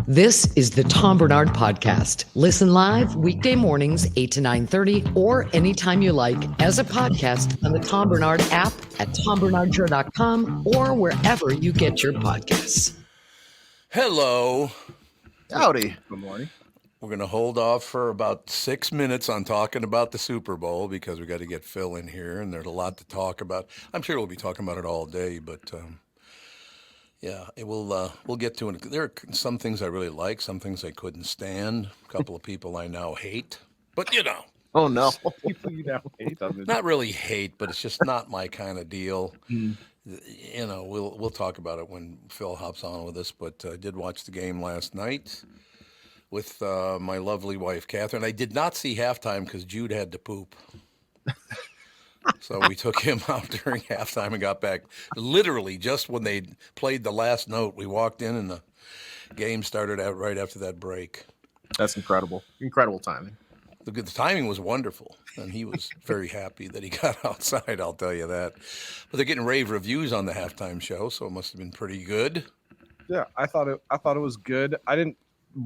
This is the Tom Barnard Podcast. Listen live weekday mornings, 8 to 9:30, or anytime you like as a podcast on the Tom Barnard app at tombernardshow.com or wherever you get your podcasts. Hello. Howdy. Good morning. We're going to hold off for about 6 minutes on talking about the Super Bowl because we got to get Phil in here, and there's a lot to talk about. I'm sure we'll be talking about it all day, but yeah, we'll get to it. There are some things I really like, some things I couldn't stand. A couple of people I now hate, but you know. Oh no. People you now hate on this. Not really hate, but it's just not my kind of deal. You know, we'll talk about it when Phil hops on with us. But I did watch the game last night with my lovely wife, Catherine. I did not see halftime because Jude had to poop. So we took him out during halftime and got back. Literally, just when they played the last note, we walked in and the game started out right after that break. That's incredible. Incredible timing. The timing was wonderful, and he was very happy that he got outside, I'll tell you that. But they're getting rave reviews on the halftime show, so it must have been pretty good. Yeah, I thought it was good. I didn't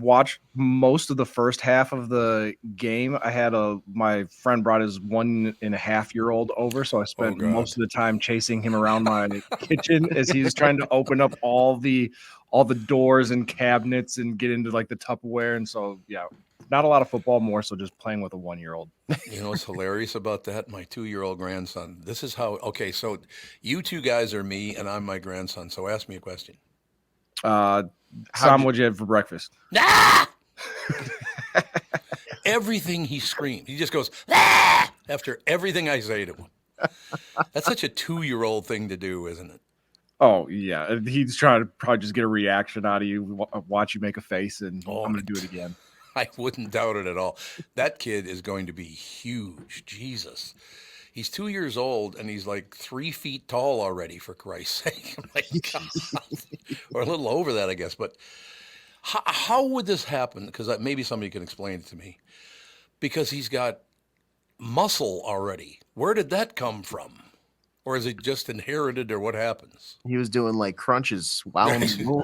watch most of the first half of the game. I had my friend brought his 1.5-year-old over, so I spent most of the time chasing him around my kitchen as he's trying to open up all the doors and cabinets and get into like the Tupperware. And so, yeah, not a lot of football, more so just playing with a 1-year-old. You know what's hilarious about that? My 2-year-old grandson. This is how. Okay, so you two guys are me, and I'm my grandson. So ask me a question. Sam, what'd you have for breakfast? Ah! Everything he screams. He just goes, ah! After everything I say to him. That's such a 2-year-old thing to do, isn't it? Oh, yeah. He's trying to probably just get a reaction out of you, watch you make a face, and I'm going to do it again. I wouldn't doubt it at all. That kid is going to be huge. Jesus. He's 2 years old, and he's like 3 feet tall already, for Christ's sake. I'm like, God. Or a little over that, I guess. But how would this happen? Because maybe somebody can explain it to me. Because he's got muscle already. Where did that come from? Or is it just inherited, or what happens? He was doing like crunches while in the room.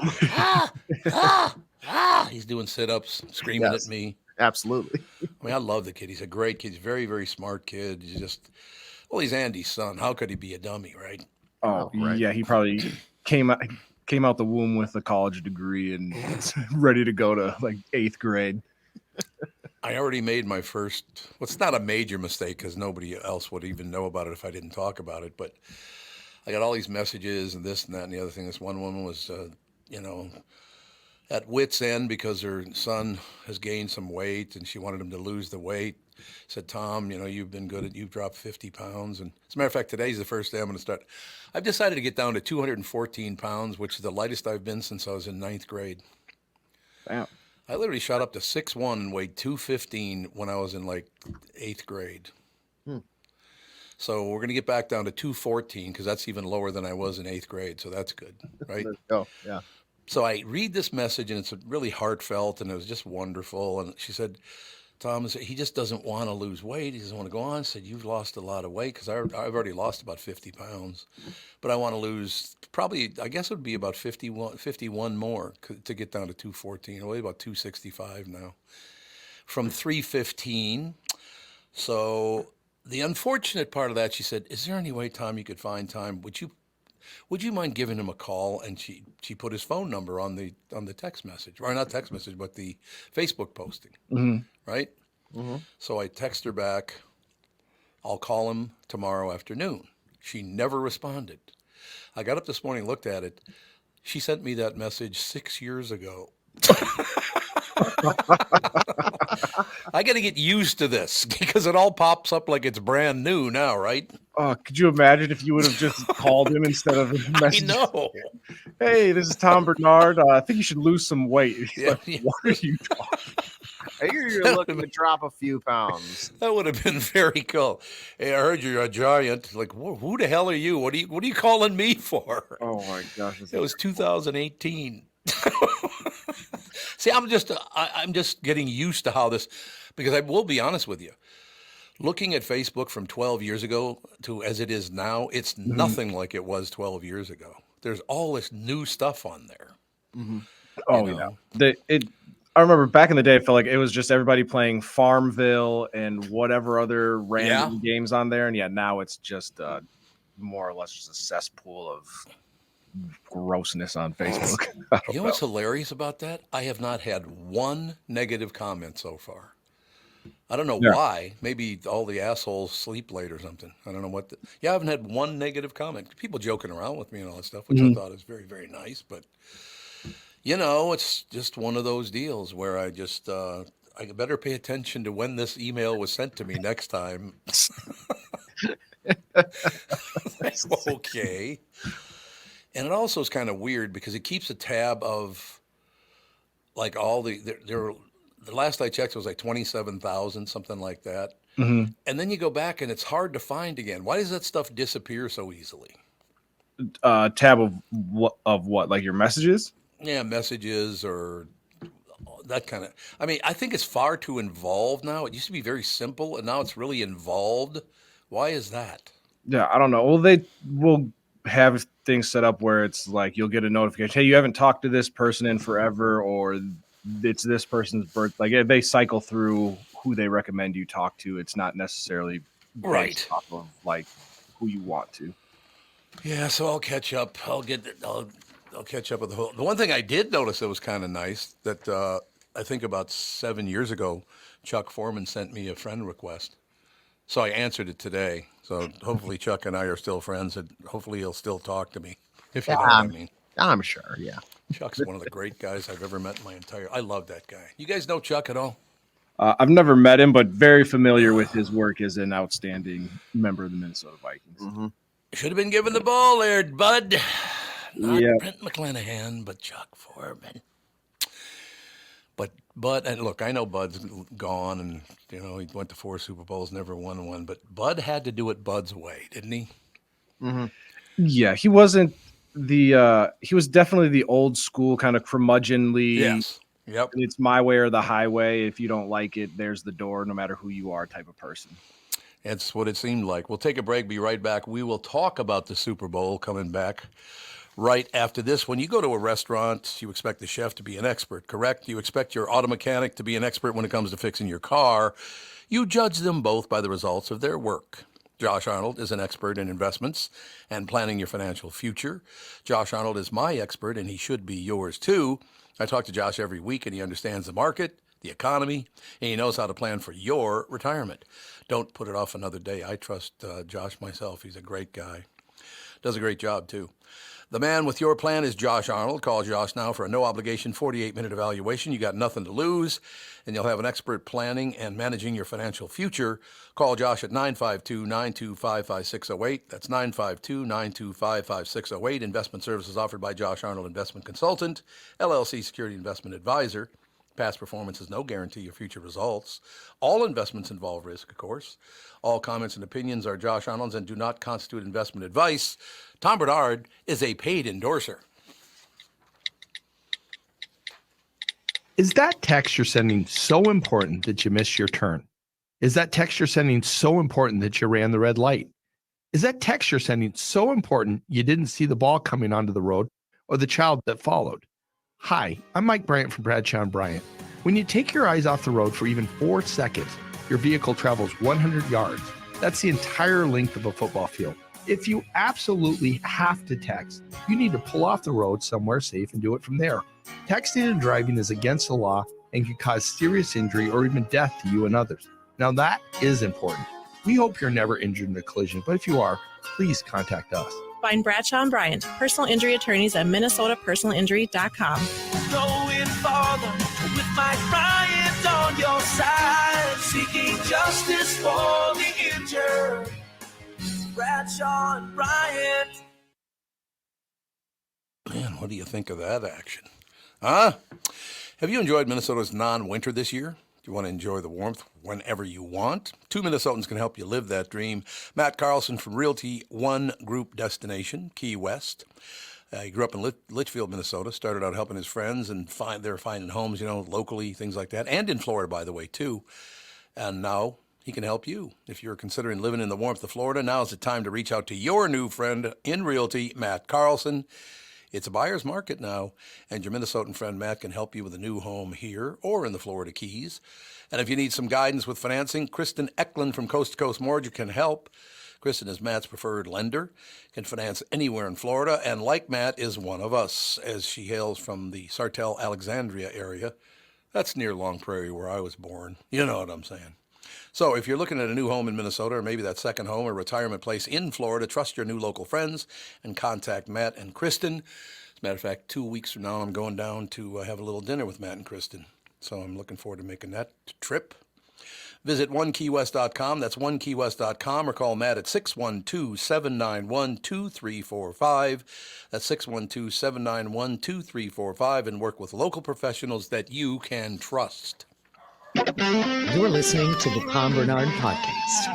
He's doing sit-ups, screaming at me. Absolutely. I mean, I love the kid. He's a great kid. He's a very, very smart kid. He's just, well, he's Andy's son. How could he be a dummy, right? Oh, right. Yeah. He probably came out the womb with a college degree and ready to go to like 8th grade. I already made my first, well, it's not a major mistake because nobody else would even know about it if I didn't talk about it. But I got all these messages and this and that and the other thing. This one woman was, at wit's end because her son has gained some weight and she wanted him to lose the weight. Said, Tom, you've been good you've dropped 50 pounds. And as a matter of fact, today's the first day I'm going to start. I've decided to get down to 214 pounds, which is the lightest I've been since I was in 9th grade. Wow. I literally shot up to 6'1" and weighed 215 when I was in like 8th grade. So we're going to get back down to 214 because that's even lower than I was in 8th grade. So that's good, right? Oh, yeah. So I read this message, and it's really heartfelt, and it was just wonderful. And she said, Tom, he just doesn't want to lose weight. He doesn't want to go on. I said, you've lost a lot of weight because I've already lost about 50 pounds. But I want to lose probably, I guess it would be about 51 more to get down to 214. I weigh about 265 now from 315. So the unfortunate part of that, she said, is there any way, Tom, you could find time? Would you mind giving him a call? And she put his phone number on the text message, or not text message, but the Facebook posting, right? Mm-hmm. So I text her back, I'll call him tomorrow afternoon. She never responded. I got up this morning, looked at it. She sent me that message 6 years ago. I got to get used to this because it all pops up like it's brand new now, right? Could you imagine if you would have just called him instead of messaging? I know. Hey, this is Tom Barnard. I think you should lose some weight. Yeah, like, yeah. What are you talking? I hear you're looking to drop a few pounds. That would have been very cool. Hey, I heard you're a giant. Like, who the hell are you? What are you calling me for? Oh my gosh! It was 2018. See, I'm just getting used to how this, because I will be honest with you. Looking at Facebook from 12 years ago to as it is now, it's nothing like it was 12 years ago. There's all this new stuff on there. Mm-hmm. Oh yeah. I remember back in the day, I felt like it was just everybody playing Farmville and whatever other random games on there. And yeah, now it's just more or less just a cesspool of grossness on Facebook. You know what's hilarious about that? I have not had one negative comment so far. I don't know why. Maybe all the assholes sleep late or something. I don't know what. I haven't had one negative comment. People joking around with me and all that stuff, which I thought is very, very nice. But, it's just one of those deals where I just, I better pay attention to when this email was sent to me next time. Okay. And it also is kind of weird because it keeps a tab of like all the last I checked it was like 27,000, something like that. Mm-hmm. And then you go back and it's hard to find again. Why does that stuff disappear so easily? Tab of what? Like your messages? Yeah, messages or that kind of. I mean, I think it's far too involved now. It used to be very simple, and now it's really involved. Why is that? Yeah, I don't know. Well, they will have things set up where it's like you'll get a notification. Hey, you haven't talked to this person in forever, or it's this person's birth. Like they cycle through who they recommend you talk to. It's not necessarily based off of like who you want to. Yeah, so I'll catch up. I'll catch up with the whole. The one thing I did notice that was kind of nice that I think about 7 years ago, Chuck Foreman sent me a friend request. So I answered it today. So hopefully Chuck and I are still friends, and hopefully he'll still talk to me. If you know what I mean. I'm sure. Yeah. Chuck's one of the great guys I've ever met in my entire. I love that guy. You guys know Chuck at all? I've never met him, but very familiar with his work as an outstanding member of the Minnesota Vikings. Mm-hmm. Should have been given the ball there, Bud. Not Brent McClanahan, but Chuck Foreman. But and look, I know Bud's gone, and he went to 4 Super Bowls, never won one. But Bud had to do it Bud's way, didn't he? Mm-hmm. Yeah, he wasn't the. He was definitely the old school kind of curmudgeonly. Yes. Yep. It's my way or the highway. If you don't like it, there's the door, no matter who you are, type of person. That's what it seemed like. We'll take a break, be right back. We will talk about the Super Bowl coming back right after this. When you go to a restaurant, you expect the chef to be an expert, correct? You expect your auto mechanic to be an expert when it comes to fixing your car. You judge them both by the results of their work. Josh Arnold is an expert in investments and planning your financial future. Josh Arnold is my expert, and he should be yours too. I talk to Josh every week, and he understands the market, the economy, and he knows how to plan for your retirement. Don't put it off another day. I trust Josh myself. He's a great guy. Does a great job, too. The man with your plan is Josh Arnold. Call Josh now for a no-obligation 48-minute evaluation. You got nothing to lose, and you'll have an expert planning and managing your financial future. Call Josh at 952-925-5608. That's 952-925-5608. Investment services offered by Josh Arnold Investment Consultant, LLC Security Investment Advisor. Past performance is no guarantee of future results. All investments involve risk, of course. All comments and opinions are Josh Arnold's and do not constitute investment advice. Tom Barnard is a paid endorser. Is that text you're sending so important that you missed your turn? Is that text you're sending so important that you ran the red light? Is that text you're sending so important you didn't see the ball coming onto the road or the child that followed? Hi, I'm Mike Bryant from Bradshaw and Bryant. When you take your eyes off the road for even 4 seconds, your vehicle travels 100 yards. That's the entire length of a football field. If you absolutely have to text, you need to pull off the road somewhere safe and do it from there. Texting and driving is against the law and can cause serious injury or even death to you and others. Now that is important. We hope you're never injured in a collision, but if you are, please contact us. Find Bradshaw and Bryant, personal injury attorneys at minnesotapersonalinjury.com. Going farther with Mike Bryant on your side, seeking justice for the injured. Bradshaw and Bryant. Man, what do you think of that action? Huh? Have you enjoyed Minnesota's non-winter this year? Do you want to enjoy the warmth whenever you want? 2 Minnesotans can help you live that dream. Matt Carlson from Realty One Group Destination, Key West. He grew up in Litchfield, Minnesota, started out helping his friends, and they're finding homes, locally, things like that, and in Florida, by the way, too. And now he can help you. If you're considering living in the warmth of Florida, now's the time to reach out to your new friend in Realty, Matt Carlson. It's a buyer's market now, and your Minnesotan friend Matt can help you with a new home here or in the Florida Keys. And if you need some guidance with financing, Kristen Eklund from Coast to Coast Mortgage can help. Kristen is Matt's preferred lender, can finance anywhere in Florida, and like Matt is one of us, as she hails from the Sartell, Alexandria area. That's near Long Prairie, where I was born. You know what I'm saying. So if you're looking at a new home in Minnesota, or maybe that second home or retirement place in Florida, trust your new local friends and contact Matt and Kristen. As a matter of fact, 2 weeks from now, I'm going down to have a little dinner with Matt and Kristen. So I'm looking forward to making that trip. Visit onekeywest.com. That's onekeywest.com, or call Matt at 612-791-2345. That's 612-791-2345, and work with local professionals that you can trust. You're listening to the Tom Barnard Podcast.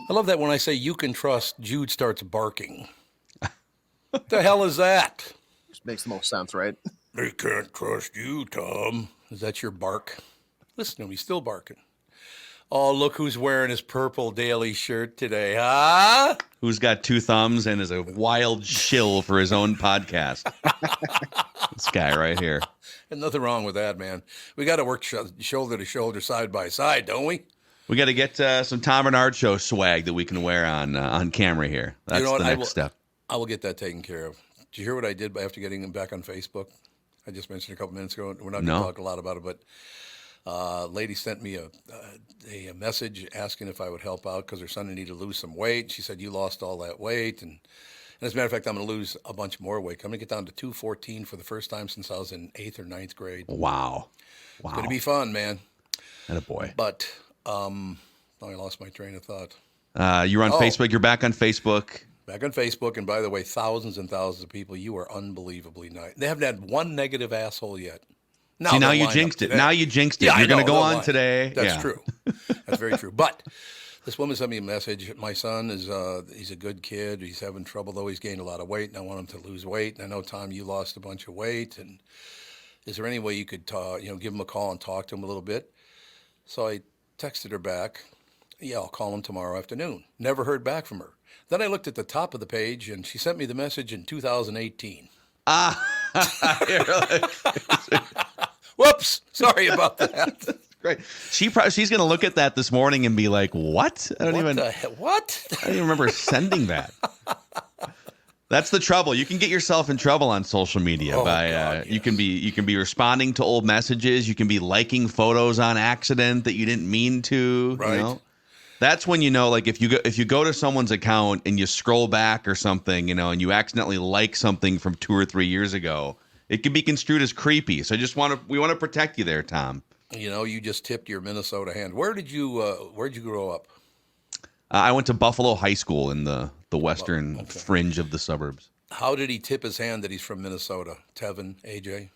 I love that when I say you can trust, Jude starts barking. What the hell is that? Just makes the most sense, right? They can't trust you, Tom. Is that your bark? Listen to him, he's still barking. Oh, look who's wearing his purple daily shirt today, huh? Who's got two thumbs and is a wild shill for his own podcast. This guy right here. And nothing wrong with that, man. We got to work shoulder to shoulder, side by side, don't we? We got to get some Tom Barnard Show swag that we can wear on camera here. That's the next step. I will get that taken care of. Did you hear what I did after getting him back on Facebook? I just mentioned a couple minutes ago. We're not going to talk a lot about it, but a lady sent me a message asking if I would help out because her son needed to lose some weight. She said, you lost all that weight. And as a matter of fact, I'm going to lose a bunch more weight. I'm going to get down to 214 for the first time since I was in 8th or 9th grade. Wow. It's going to be fun, man. Attaboy. But I lost my train of thought. You're on Facebook. You're back on Facebook. Back on Facebook. And by the way, thousands and thousands of people. You are unbelievably nice. They haven't had one negative asshole yet. See, now you jinxed it. Now you jinxed it. Yeah, you're going to go on today. That's true. That's very true. But this woman sent me a message. My son is he's a good kid. He's having trouble, though. He's gained a lot of weight, and I want him to lose weight. And I know, Tom, you lost a bunch of weight. And is there any way you could give him a call and talk to him a little bit? So I texted her back. Yeah, I'll call him tomorrow afternoon. Never heard back from her. Then I looked at the top of the page, and she sent me the message in 2018. Whoops. Sorry about that. Great. She's going to look at that this morning and be like, what? What? I don't even remember sending that. That's the trouble. You can get yourself in trouble on social media yes. You can be responding to old messages. You can be liking photos on accident that you didn't mean to. Right. You know? That's when like if you go to someone's account and you scroll back or something, and you accidentally like something from 2 or 3 years ago, it can be construed as creepy. So we want to protect you there, Tom. You just tipped your Minnesota hand. Where'd you grow up? I went to Buffalo High School in the western fringe of the suburbs. How did he tip his hand that he's from Minnesota? Tevin, AJ?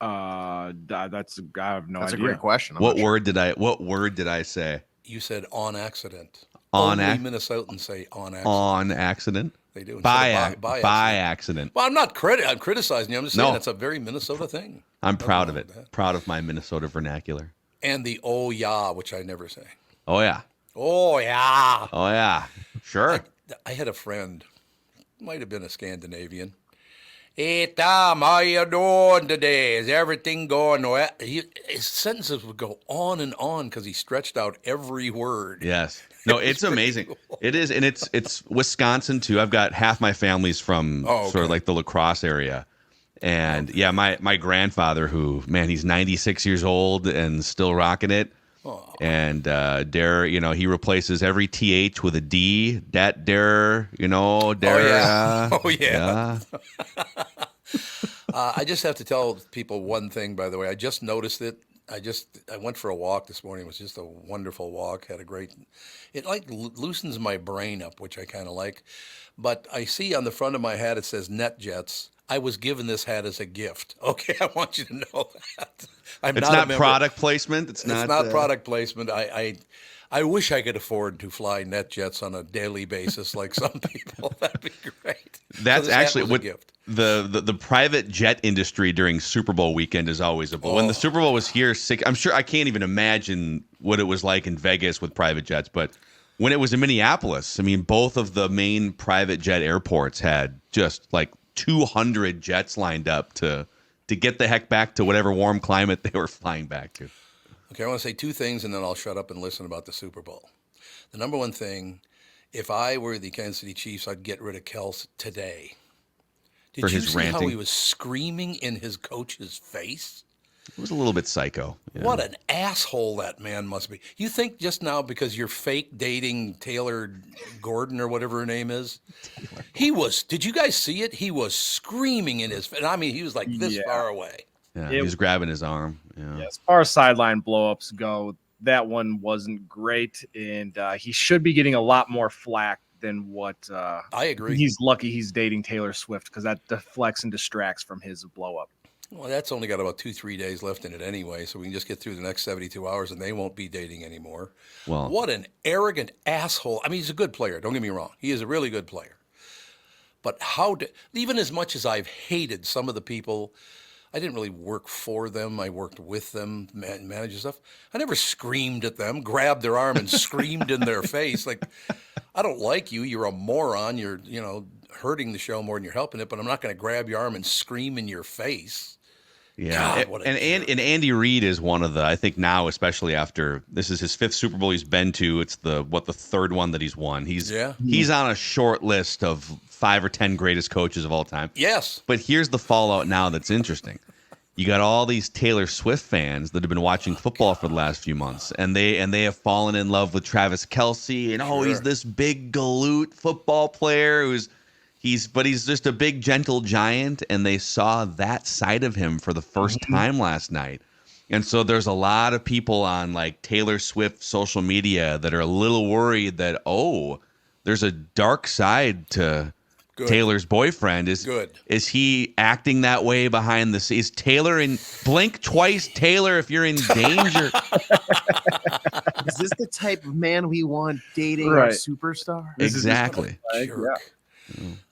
I have no idea. That's a great question. What word did I say? You said on accident. Only Minnesotans say on accident. On accident? They do. By accident. Well, I'm criticizing you. I'm just saying that's a very Minnesota thing. I'm proud of it. Proud of my Minnesota vernacular. And the oh yeah, which I never say. Oh yeah. Oh yeah. Oh yeah. Sure. I had a friend, might have been a Scandinavian. Hey Tom, how you doing today? Is everything going well? His sentences would go on and on because he stretched out every word. Yes. No, it's amazing. Cool. It is, and it's Wisconsin too. I've got half my family's from sort of like the La Crosse area. And yeah, my grandfather, who, man, he's 96 years old and still rocking it. Oh. And he replaces every TH with a D. Dat der, der. Oh yeah. I just have to tell people one thing, by the way. I just noticed it. I went for a walk this morning. It was just a wonderful walk. It loosens my brain up, which I kind of like. But I see on the front of my hat, it says NetJets. I was given this hat as a gift. Okay, I want you to know that. It's not product placement. It's not product placement. I wish I could afford to fly NetJets on a daily basis like some people. That'd be great. That's actually what the private jet industry during Super Bowl weekend is always about. When the Super Bowl was here, I'm sure I can't even imagine what it was like in Vegas with private jets. But when it was in Minneapolis, I mean, both of the main private jet airports had just like 200 jets lined up to get the heck back to whatever warm climate they were flying back to. Okay, I want to say two things, and then I'll shut up and listen about the Super Bowl. The number one thing, if I were the Kansas City Chiefs, I'd get rid of Kelce today. Did For you his see how ranting. he was screaming in his coach's face? It was a little bit psycho. Yeah. What an asshole that man must be. You think just now because you're fake dating Taylor Gordon or whatever her name is? He was, did you guys see it? He was screaming in his face. I mean, he was like this far away. Yeah, he was grabbing his arm. Yeah. As far as sideline blowups go, that one wasn't great, and he should be getting a lot more flack than what I agree. He's lucky he's dating Taylor Swift because that deflects and distracts from his blowup. Well, that's only got about 2-3 days left in it anyway, so we can just get through the next 72 hours and they won't be dating anymore. Well, what an arrogant asshole. I mean, he's a good player. Don't get me wrong. He is a really good player. But even as much as I've hated some of the people, I didn't really work for them. I worked with them, managed stuff. I never screamed at them, grabbed their arm and screamed in their face. Like, I don't like you. You're a moron. You're, hurting the show more than you're helping it, but I'm not going to grab your arm and scream in your face. Yeah, God, and Andy Reid is one of the, I think now, especially after this is his 5th Super Bowl he's been to. It's the 3rd one that he's won. He's on a short list of 5 or 10 greatest coaches of all time. Yes, but here's the fallout now that's interesting. You got all these Taylor Swift fans that have been watching football for the last few months, and they have fallen in love with Travis Kelce, and he's this big galoot football player but he's just a big, gentle giant, and they saw that side of him for the first time last night. And so there's a lot of people on like Taylor Swift social media that are a little worried that, there's a dark side to Taylor's boyfriend. Is he acting that way behind the scenes? Is Taylor in blink twice, Taylor, if you're in danger? Is this the type of man we want dating our superstar? Exactly.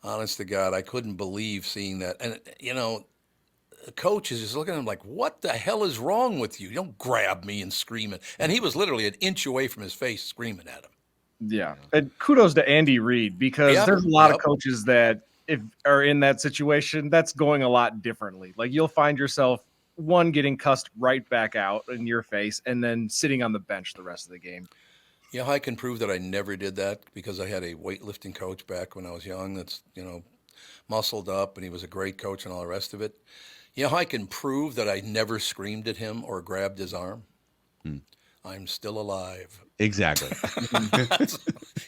Honest to God, I couldn't believe seeing that. And, the coach is just looking at him like, what the hell is wrong with you? You don't grab me and scream it. And he was literally an inch away from his face screaming at him. Yeah. And kudos to Andy Reid because there's a lot of coaches that are in that situation, that's going a lot differently. Like you'll find yourself, one, getting cussed right back out in your face and then sitting on the bench the rest of the game. Yeah, I can prove that I never did that because I had a weightlifting coach back when I was young that's, muscled up, and he was a great coach and all the rest of it. I can prove that I never screamed at him or grabbed his arm. I'm still alive. Exactly.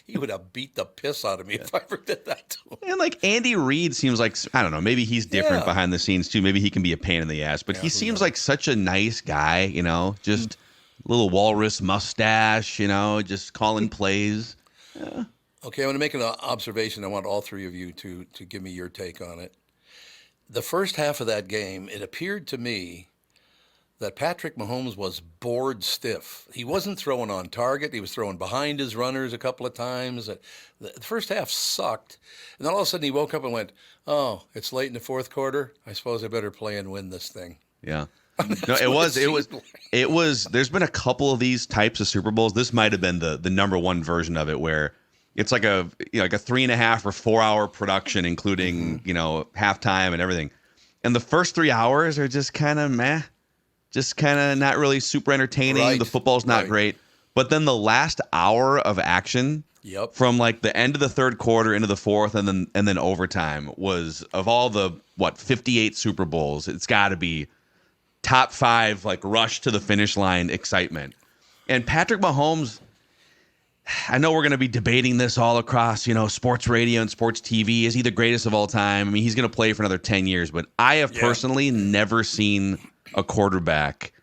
He would have beat the piss out of me if I ever did that to him. And like Andy Reid seems like, I don't know, maybe he's different behind the scenes too. Maybe he can be a pain in the ass, but he seems like such a nice guy, just little walrus mustache, just calling plays. Yeah. Okay, I want to make an observation. I want all three of you to give me your take on it. The first half of that game, it appeared to me that Patrick Mahomes was bored stiff. He wasn't throwing on target. He was throwing behind his runners a couple of times. The first half sucked. And then all of a sudden he woke up and went, it's late in the fourth quarter. I suppose I better play and win this thing. Yeah. No, it was. There's been a couple of these types of Super Bowls. This might have been the number one version of it, where it's like a 3.5 or 4 hour production, including halftime and everything. And the first 3 hours are just kind of meh, just kind of not really super entertaining. Right. The football's not great, but then the last hour of action, from like the end of the third quarter into the fourth, and then overtime was, of all the 58 Super Bowls, it's got to be top 5, like rush to the finish line excitement. And Patrick Mahomes, I know we're going to be debating this all across, sports radio and sports TV. Is he the greatest of all time? I mean, he's going to play for another 10 years, but I have personally never seen a quarterback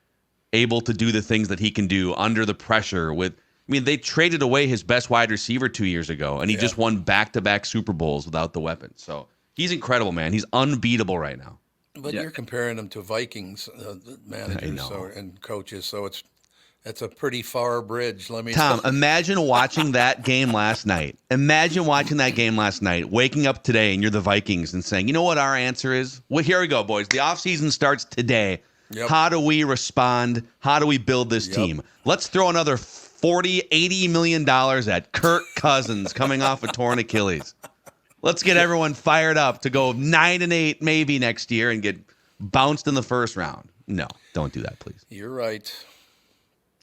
able to do the things that he can do under the pressure they traded away his best wide receiver 2 years ago, and he just won back-to-back Super Bowls without the weapons. So he's incredible, man. He's unbeatable right now. But you're comparing him to Vikings managers and coaches, so it's a pretty far bridge. Tom, imagine watching that game last night. Waking up today, and you're the Vikings, and saying, you know what our answer is? Well, here we go, boys. The offseason starts today. Yep. How do we respond? How do we build this team? Let's throw another $40, $80 million at Kirk Cousins coming off a torn Achilles. Let's get everyone fired up to go 9-8 maybe next year and get bounced in the first round. No, don't do that, please. You're right.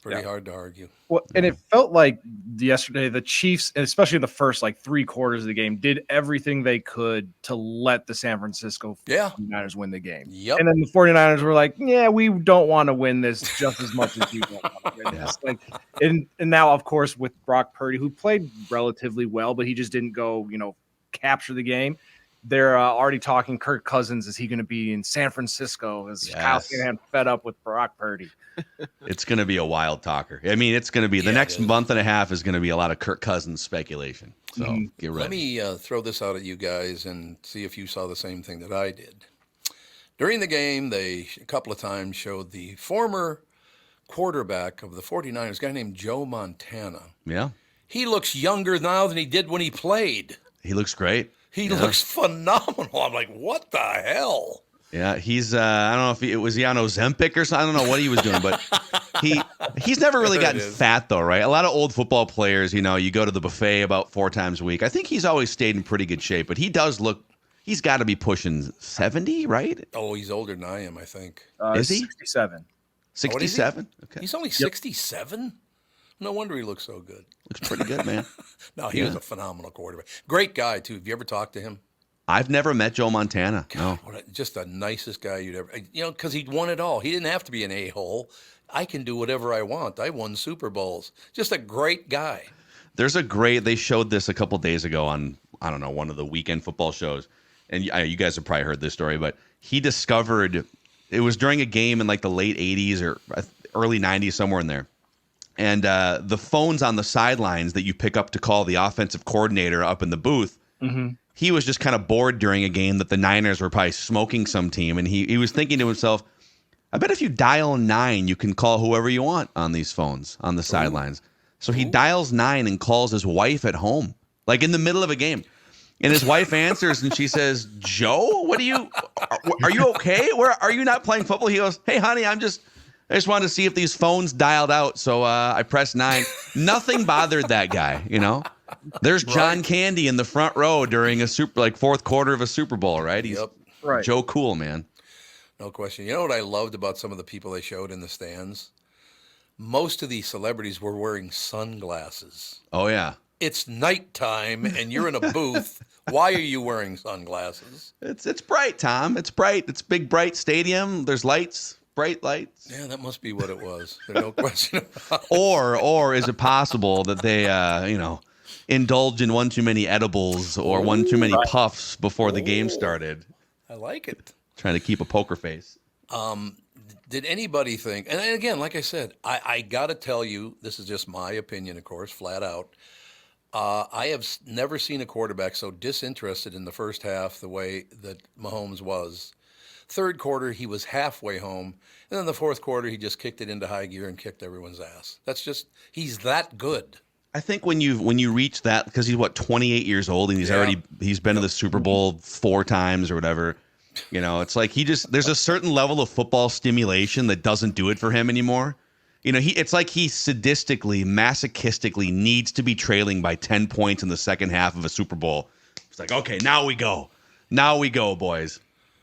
Pretty hard to argue. Well, and it felt like yesterday the Chiefs, especially in the first like 3 quarters of the game, did everything they could to let the San Francisco 49ers win the game. Yep. And then the 49ers were like, yeah, we don't want to win this just as much as you don't want to win this. Like, and now, of course, with Brock Purdy, who played relatively well, but he just didn't go, capture the game. They're already talking Kirk Cousins. Is he going to be in San Francisco? Is Kyle Shanahan fed up with Brock Purdy? It's going to be a wild talker. I mean, it's going to be the next month and a half is going to be a lot of Kirk Cousins speculation. So get ready. Let me throw this out at you guys and see if you saw the same thing that I did. During the game, they a couple of times showed the former quarterback of the 49ers, a guy named Joe Montana. Yeah. He looks younger now than he did when he played. He looks great. He looks phenomenal. I'm like, what the hell? Yeah, he's I don't know if he was on Ozempic or something. I don't know what he was doing, but he's never really gotten fat though, right? A lot of old football players, you go to the buffet about 4 times a week. I think he's always stayed in pretty good shape, but he does look. He's got to be pushing 70, right? Oh, he's older than I am, I think. Is he 67? 67? Okay. He's only 67. No wonder he looks so good. Looks pretty good, man. No, he was a phenomenal quarterback. Great guy, too. Have you ever talked to him? I've never met Joe Montana. God, just the nicest guy you'd ever... because he'd won it all. He didn't have to be an a-hole. I can do whatever I want. I won Super Bowls. Just a great guy. They showed this a couple days ago on, I don't know, one of the weekend football shows. And you guys have probably heard this story, but he discovered... It was during a game in like the late 80s or early 90s, somewhere in there. And the phones on the sidelines that you pick up to call the offensive coordinator up in the booth, he was just kind of bored during a game that the Niners were probably smoking some team. And he was thinking to himself, I bet if you dial 9, you can call whoever you want on these phones on the sidelines. So he dials 9 and calls his wife at home, like in the middle of a game. And his wife answers and she says, Joe, are you okay? Are you not playing football? He goes, hey, honey, I just wanted to see if these phones dialed out. So I pressed 9. Nothing bothered that guy, There's John Candy in the front row during a fourth quarter of a Super Bowl, right? He's Joe Cool, man. No question. You know what I loved about some of the people they showed in the stands? Most of these celebrities were wearing sunglasses. Oh, yeah. It's nighttime and you're in a booth. Why are you wearing sunglasses? It's bright, Tom. It's bright. It's big, bright stadium. There's lights. Bright lights. Yeah, that must be what it was. There's no question about it. Or is it possible that they, indulge in one too many edibles or one too many puffs before the game started? I like it. Trying to keep a poker face. Did anybody think, and again, like I said, I got to tell you, this is just my opinion, of course, flat out. I have never seen a quarterback so disinterested in the first half the way that Mahomes was. Third quarter, he was halfway home. And then the fourth quarter, he just kicked it into high gear and kicked everyone's ass. He's that good. I think when you reach that, because he's 28 years old and he's been to the Super Bowl 4 times or whatever. It's like there's a certain level of football stimulation that doesn't do it for him anymore. It's like he sadistically, masochistically needs to be trailing by 10 points in the second half of a Super Bowl. It's like, okay, now we go. Now we go, boys.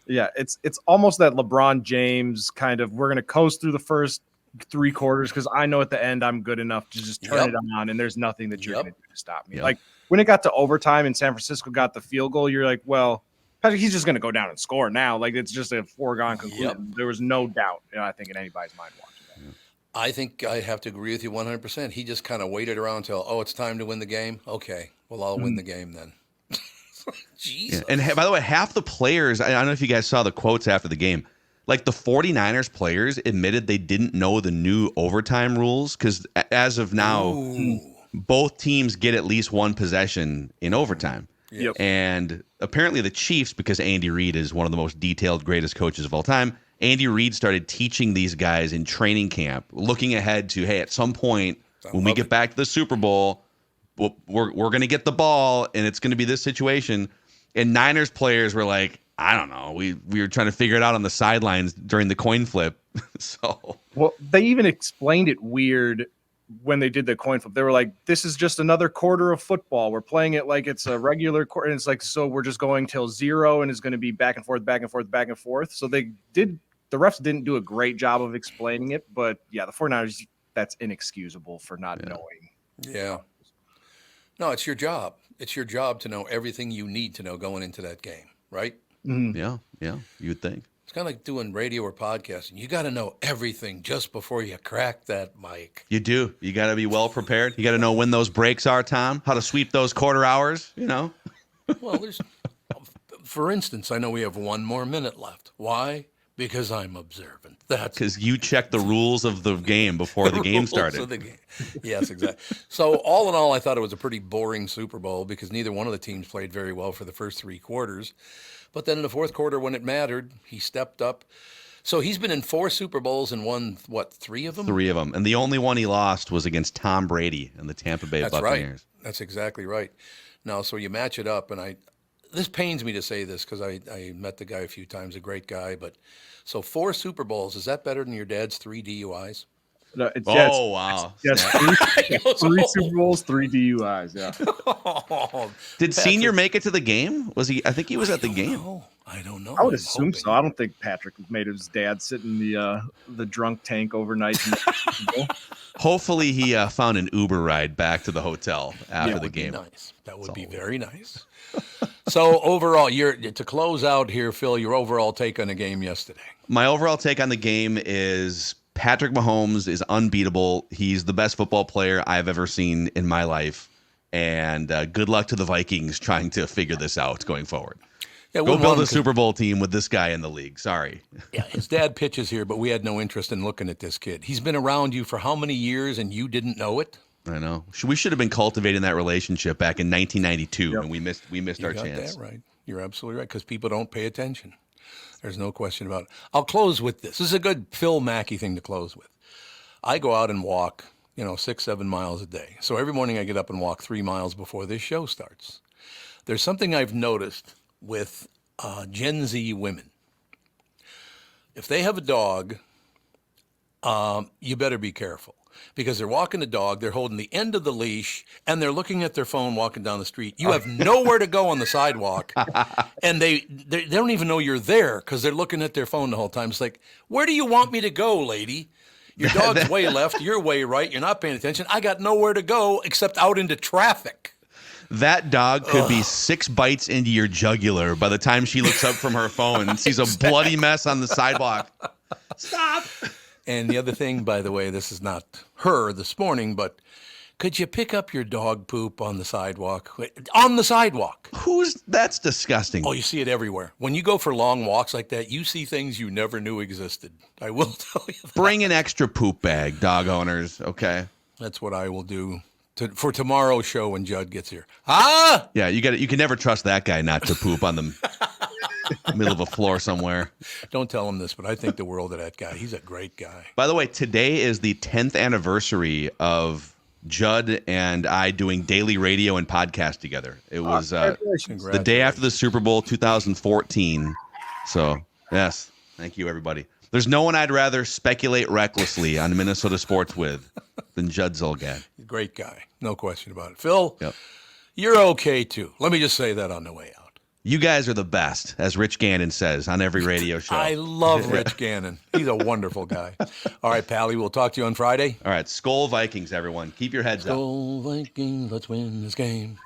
Yeah, it's almost that LeBron James kind of, we're going to coast through the first 3 quarters because I know at the end I'm good enough to just turn it on and there's nothing that you're going to do to stop me. Like when it got to overtime and San Francisco got the field goal, you're like, well, Patrick, he's just going to go down and score now. Like it's just a foregone conclusion. There was no doubt, I think, in anybody's mind watching that. I think I have to agree with you 100%. He just kind of waited around until, it's time to win the game. Okay, well, I'll win the game then. Jesus. Yeah. And by the way, half the players, I don't know if you guys saw the quotes after the game, like the 49ers players admitted they didn't know the new overtime rules because as of now, both teams get at least 1 possession in overtime. Yep. And apparently the Chiefs, because Andy Reid is one of the most detailed, greatest coaches of all time, Andy Reid started teaching these guys in training camp, looking ahead to, hey, at some point when we get back to the Super Bowl, we're going to get the ball and it's going to be this situation. And Niners players were like, I don't know. We were trying to figure it out on the sidelines during the coin flip. Well, they even explained it weird when they did the coin flip, they were like, this is just another quarter of football. We're playing it like it's a regular quarter. And it's like, so we're just going till 0 and it's going to be back and forth, back and forth, back and forth. So the refs didn't do a great job of explaining it, but yeah, the 49ers, that's inexcusable for not knowing. Yeah. No, it's your job. It's your job to know everything you need to know going into that game, right? Mm-hmm. Yeah, you'd think. It's kind of like doing radio or podcasting. You got to know everything just before you crack that mic. You do. You got to be well prepared. You got to know when those breaks are, Tom, how to sweep those quarter hours, Well, for instance, I know we have 1 more minute left. Why? Because I'm observant. That's because you checked the rules of the game before the game started. Yes, exactly. So all in all, I thought it was a pretty boring Super Bowl because neither one of the teams played very well for the first 3 quarters. But then in the fourth quarter, when it mattered, he stepped up. So he's been in 4 Super Bowls and won, 3 of them? 3 of them. And the only one he lost was against Tom Brady and the Tampa Bay Buccaneers. Right. That's exactly right. Now, so you match it up, and this pains me to say this because I met the guy a few times, a great guy. But so 4 Super Bowls, is that better than your dad's 3 DUIs? No, wow. Yes, 3 Super Bowls, 3 DUIs. Yeah. Did Senior make it to the game? Was he? I think he was at the game. I don't know. I would assume so. I don't think Patrick made his dad sit in the drunk tank overnight. Hopefully, he found an Uber ride back to the hotel after the game. Nice. That would be very nice. So overall, to close out here, Phil, your overall take on the game yesterday. My overall take on the game is Patrick Mahomes is unbeatable. He's the best football player I've ever seen in my life. And good luck to the Vikings trying to figure this out going forward. Yeah, go build a Super Bowl team with this guy in the league. Sorry. Yeah, his dad pitches here, but we had no interest in looking at this kid. He's been around you for how many years, and you didn't know it? I know. We should have been cultivating that relationship back in 1992, and we missed our chance. You got that right. You're absolutely right, because people don't pay attention. There's no question about it. I'll close with this. This is a good Phil Mackey thing to close with. I go out and walk, 6-7 miles a day. So every morning I get up and walk 3 miles before this show starts. There's something I've noticed with Gen Z women. If they have a dog, you better be careful. Because they're walking the dog, they're holding the end of the leash, and they're looking at their phone walking down the street. You have nowhere to go on the sidewalk, and they don't even know you're there because they're looking at their phone the whole time. It's like, where do you want me to go, lady? Your dog's way left, you're way right, you're not paying attention. I got nowhere to go except out into traffic. That dog could be 6 bites into your jugular by the time she looks up from her phone and sees a bloody mess on the sidewalk. Stop! And the other thing, by the way, this is not her this morning, but could you pick up your dog poop on the sidewalk? On the sidewalk. That's disgusting. Oh, you see it everywhere. When you go for long walks like that, you see things you never knew existed. I will tell you that. Bring an extra poop bag, dog owners, okay? That's what I will do for tomorrow's show when Judd gets here. Yeah, you can never trust that guy not to poop on the middle of a floor somewhere. Don't tell him this, but I think the world of that guy. He's a great guy. By the way, today is the 10th anniversary of Judd and I doing daily radio and podcast together. It was the day after the Super Bowl 2014. So, yes, thank you, everybody. There's no one I'd rather speculate recklessly on Minnesota sports with than Judd Zulgad. Great guy. No question about it. Phil, You're okay, too. Let me just say that on the way out. You guys are the best, as Rich Gannon says on every radio show. I love Rich Gannon. He's a wonderful guy. All right, Pally, we'll talk to you on Friday. All right, Skol Vikings, everyone. Keep your heads up. Skol Vikings, let's win this game.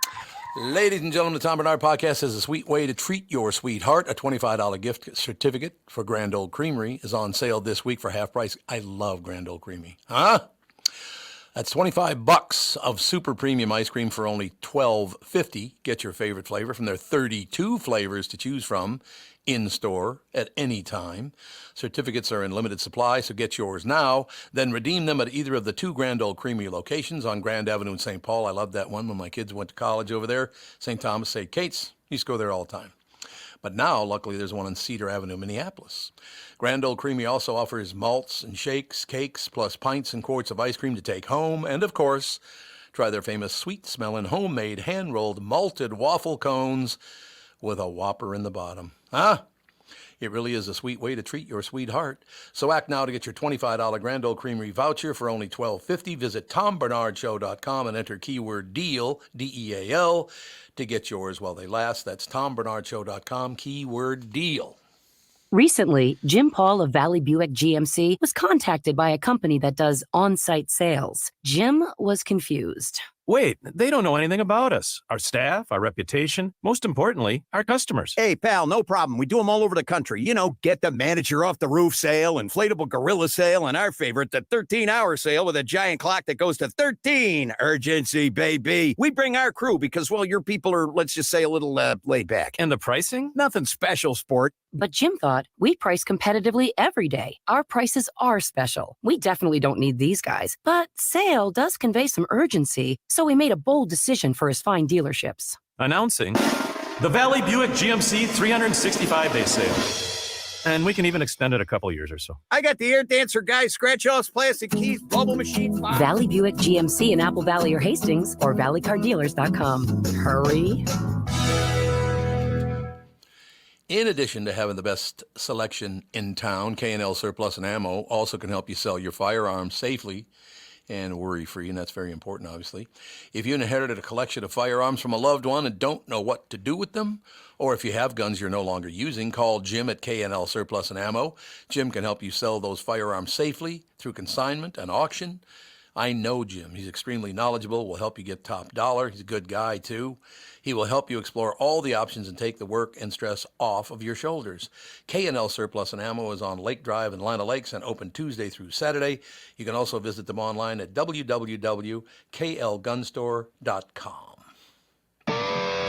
Ladies and gentlemen, the Tom Barnard Podcast is a sweet way to treat your sweetheart. A $25 gift certificate for Grand Old Creamery is on sale this week for half price. I love Grand Old Creamery. That's $25 of super premium ice cream for only $12.50. Get your favorite flavor from their 32 flavors to choose from in-store at any time. Certificates are in limited supply, so get yours now. Then redeem them at either of the 2 Grand Old Creamery locations on Grand Avenue in St. Paul. I loved that one when my kids went to college over there. St. Thomas, St. Kate's. Used to go there all the time. But now, luckily, there's one on Cedar Avenue, Minneapolis. Grand Old Creamery also offers malts and shakes, cakes, plus pints and quarts of ice cream to take home. And, of course, try their famous sweet-smelling, homemade, hand-rolled, malted waffle cones with a Whopper in the bottom. It really is a sweet way to treat your sweetheart. So act now to get your $25 Grand Ole Creamery voucher for only $12.50. Visit TomBernardShow.com and enter keyword DEAL, DEAL, to get yours while they last. That's TomBernardShow.com, keyword DEAL. Recently, Jim Paul of Valley Buick GMC was contacted by a company that does on-site sales. Jim was confused. Wait, they don't know anything about us, our staff, our reputation, most importantly, our customers. Hey, pal, no problem. We do them all over the country. You know, get the manager off the roof sale, inflatable gorilla sale, and our favorite, the 13-hour sale with a giant clock that goes to 13. Urgency, baby. We bring our crew because, well, your people are, let's just say, a little laid back. And the pricing? Nothing special, sport. But Jim thought, we price competitively every day. Our prices are special. We definitely don't need these guys. But sale does convey some urgency, so he made a bold decision for his fine dealerships. Announcing the Valley Buick GMC 365-day sale. And we can even extend it a couple years or so. I got the air dancer guy, scratch-offs, plastic keys, bubble machine. Valley Buick GMC in Apple Valley or Hastings or valleycardealers.com. Hurry. In addition to having the best selection in town, K&L Surplus and Ammo also can help you sell your firearms safely and worry-free, and that's very important, obviously. If you inherited a collection of firearms from a loved one and don't know what to do with them, or if you have guns you're no longer using, call Jim at K&L Surplus and Ammo. Jim can help you sell those firearms safely through consignment and auction. I know Jim. He's extremely knowledgeable, will help you get top dollar. He's a good guy, too. He will help you explore all the options and take the work and stress off of your shoulders. K&L Surplus and Ammo is on Lake Drive in Lina Lakes and open Tuesday through Saturday. You can also visit them online at www.klgunstore.com.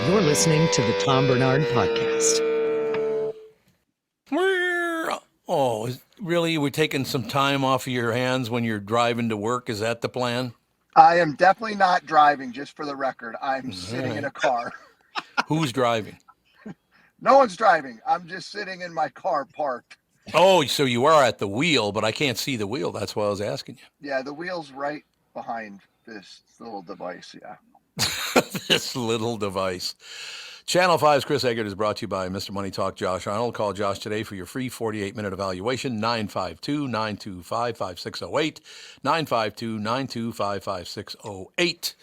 You're listening to the Tom Barnard Podcast. Oh, really? We're taking some time off of your hands when you're driving to work? Is that the plan? I am definitely not driving, just for the record. I'm sitting in a car. Who's driving? No one's driving. I'm just sitting in my car parked. Oh, so you are at the wheel, but I can't see the wheel. That's why I was asking you. Yeah, the wheel's right behind this little device, yeah. This little device. Channel 5's Chris Egert is brought to you by Mr. Money Talk Josh Arnold. Call Josh today for your free 48-minute evaluation, 952-925-5608, 952-925-5608.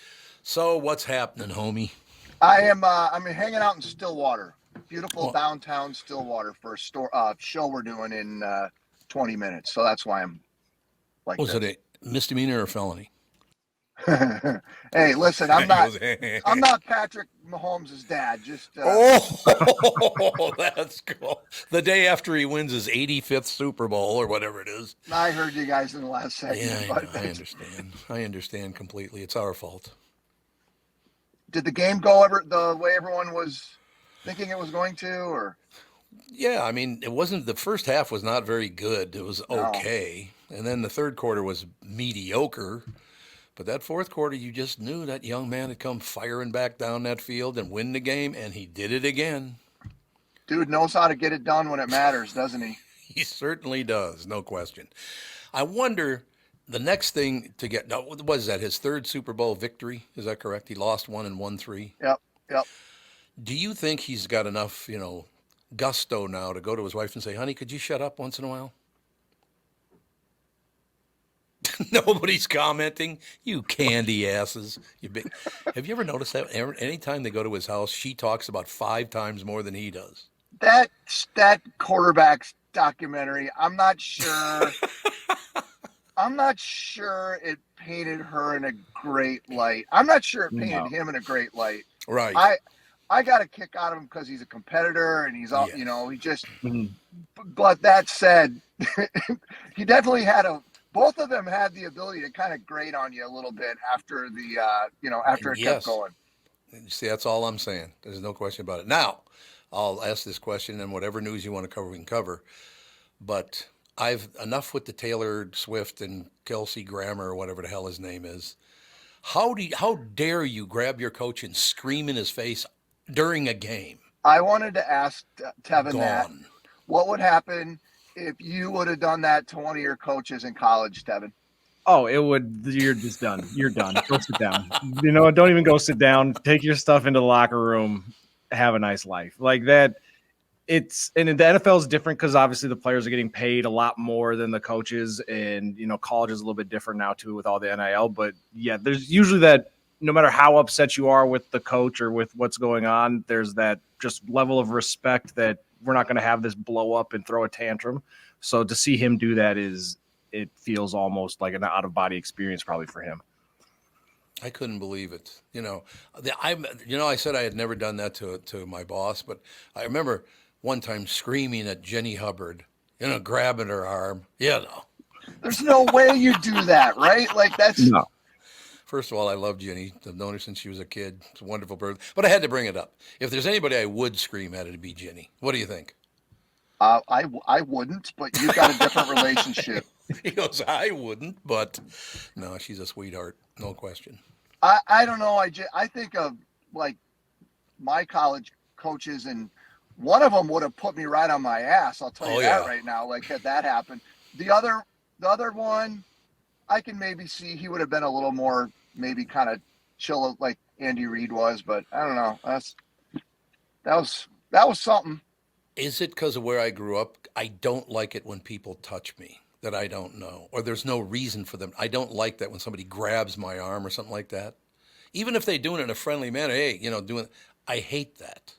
So what's happening, homie? I'm hanging out in Stillwater, beautiful downtown Stillwater for a show we're doing in 20 minutes. So that's why I'm like Was it a misdemeanor or felony? Hey, listen, I'm not Patrick Mahomes' dad. Just that's cool. The day after he wins his 85th Super Bowl or whatever it is. I heard you guys in the last segment. Yeah, I understand. I understand completely. It's our fault. Did the game go the way everyone was thinking it was going to, or? Yeah, I mean, it wasn't. The first half was not very good. It was okay, and then the third quarter was mediocre. But that fourth quarter, you just knew that young man had come firing back down that field and win the game, and he did it again. Dude knows how to get it done when it matters, doesn't he? He certainly does, no question. I wonder, the next thing to get, what was that, his third Super Bowl victory? Is that correct? He lost one and won three? Yep. Do you think he's got enough, gusto now to go to his wife and say, honey, could you shut up once in a while? Nobody's commenting. You candy asses. Have you ever noticed that? Anytime they go to his house, she talks about 5 times more than he does. That quarterback's documentary, I'm not sure. I'm not sure it painted her in a great light. I'm not sure it painted him in a great light. Right. I got a kick out of him because he's a competitor and he's all, he just. But that said, he definitely had both of them had the ability to kind of grate on you a little bit after after it kept going. See, that's all I'm saying. There's no question about it. Now, I'll ask this question, and whatever news you want to cover, we can cover. But I've enough with the Taylor Swift and Kelce Grammer or whatever the hell his name is. How dare you grab your coach and scream in his face during a game? I wanted to ask Tevin that. What would happen if you would have done that to one of your coaches in college, Tevin? Oh, it would. You're just done. You're done. Go sit down. Don't even go sit down. Take your stuff into the locker room. Have a nice life. Like that. And the NFL is different because obviously the players are getting paid a lot more than the coaches, and college is a little bit different now too with all the NIL. But yeah, there's usually that no matter how upset you are with the coach or with what's going on, there's that just level of respect that we're not going to have this blow up and throw a tantrum. So to see him do that it feels almost like an out of body experience probably for him. I couldn't believe it. I said I had never done that to my boss, but I remember one time screaming at Jenny Hubbard, grabbing her arm. There's no way you do that, right? Like that's no. First of all, I love Jenny. I've known her since she was a kid. It's a wonderful person. But I had to bring it up. If there's anybody I would scream at, it'd be Jenny. What do you think? I wouldn't, but you've got a different relationship. He goes, I wouldn't, but no, she's a sweetheart. No question. I don't know. I think of like my college coaches, and one of them would have put me right on my ass. I'll tell you that right now. Like had that happened. The other one, I can maybe see he would have been a little more maybe kind of chill like Andy Reid was, but I don't know. That was something. Is it because of where I grew up? I don't like it when people touch me that I don't know, or there's no reason for them. I don't like that when somebody grabs my arm or something like that. Even if they do it in a friendly manner, I hate that.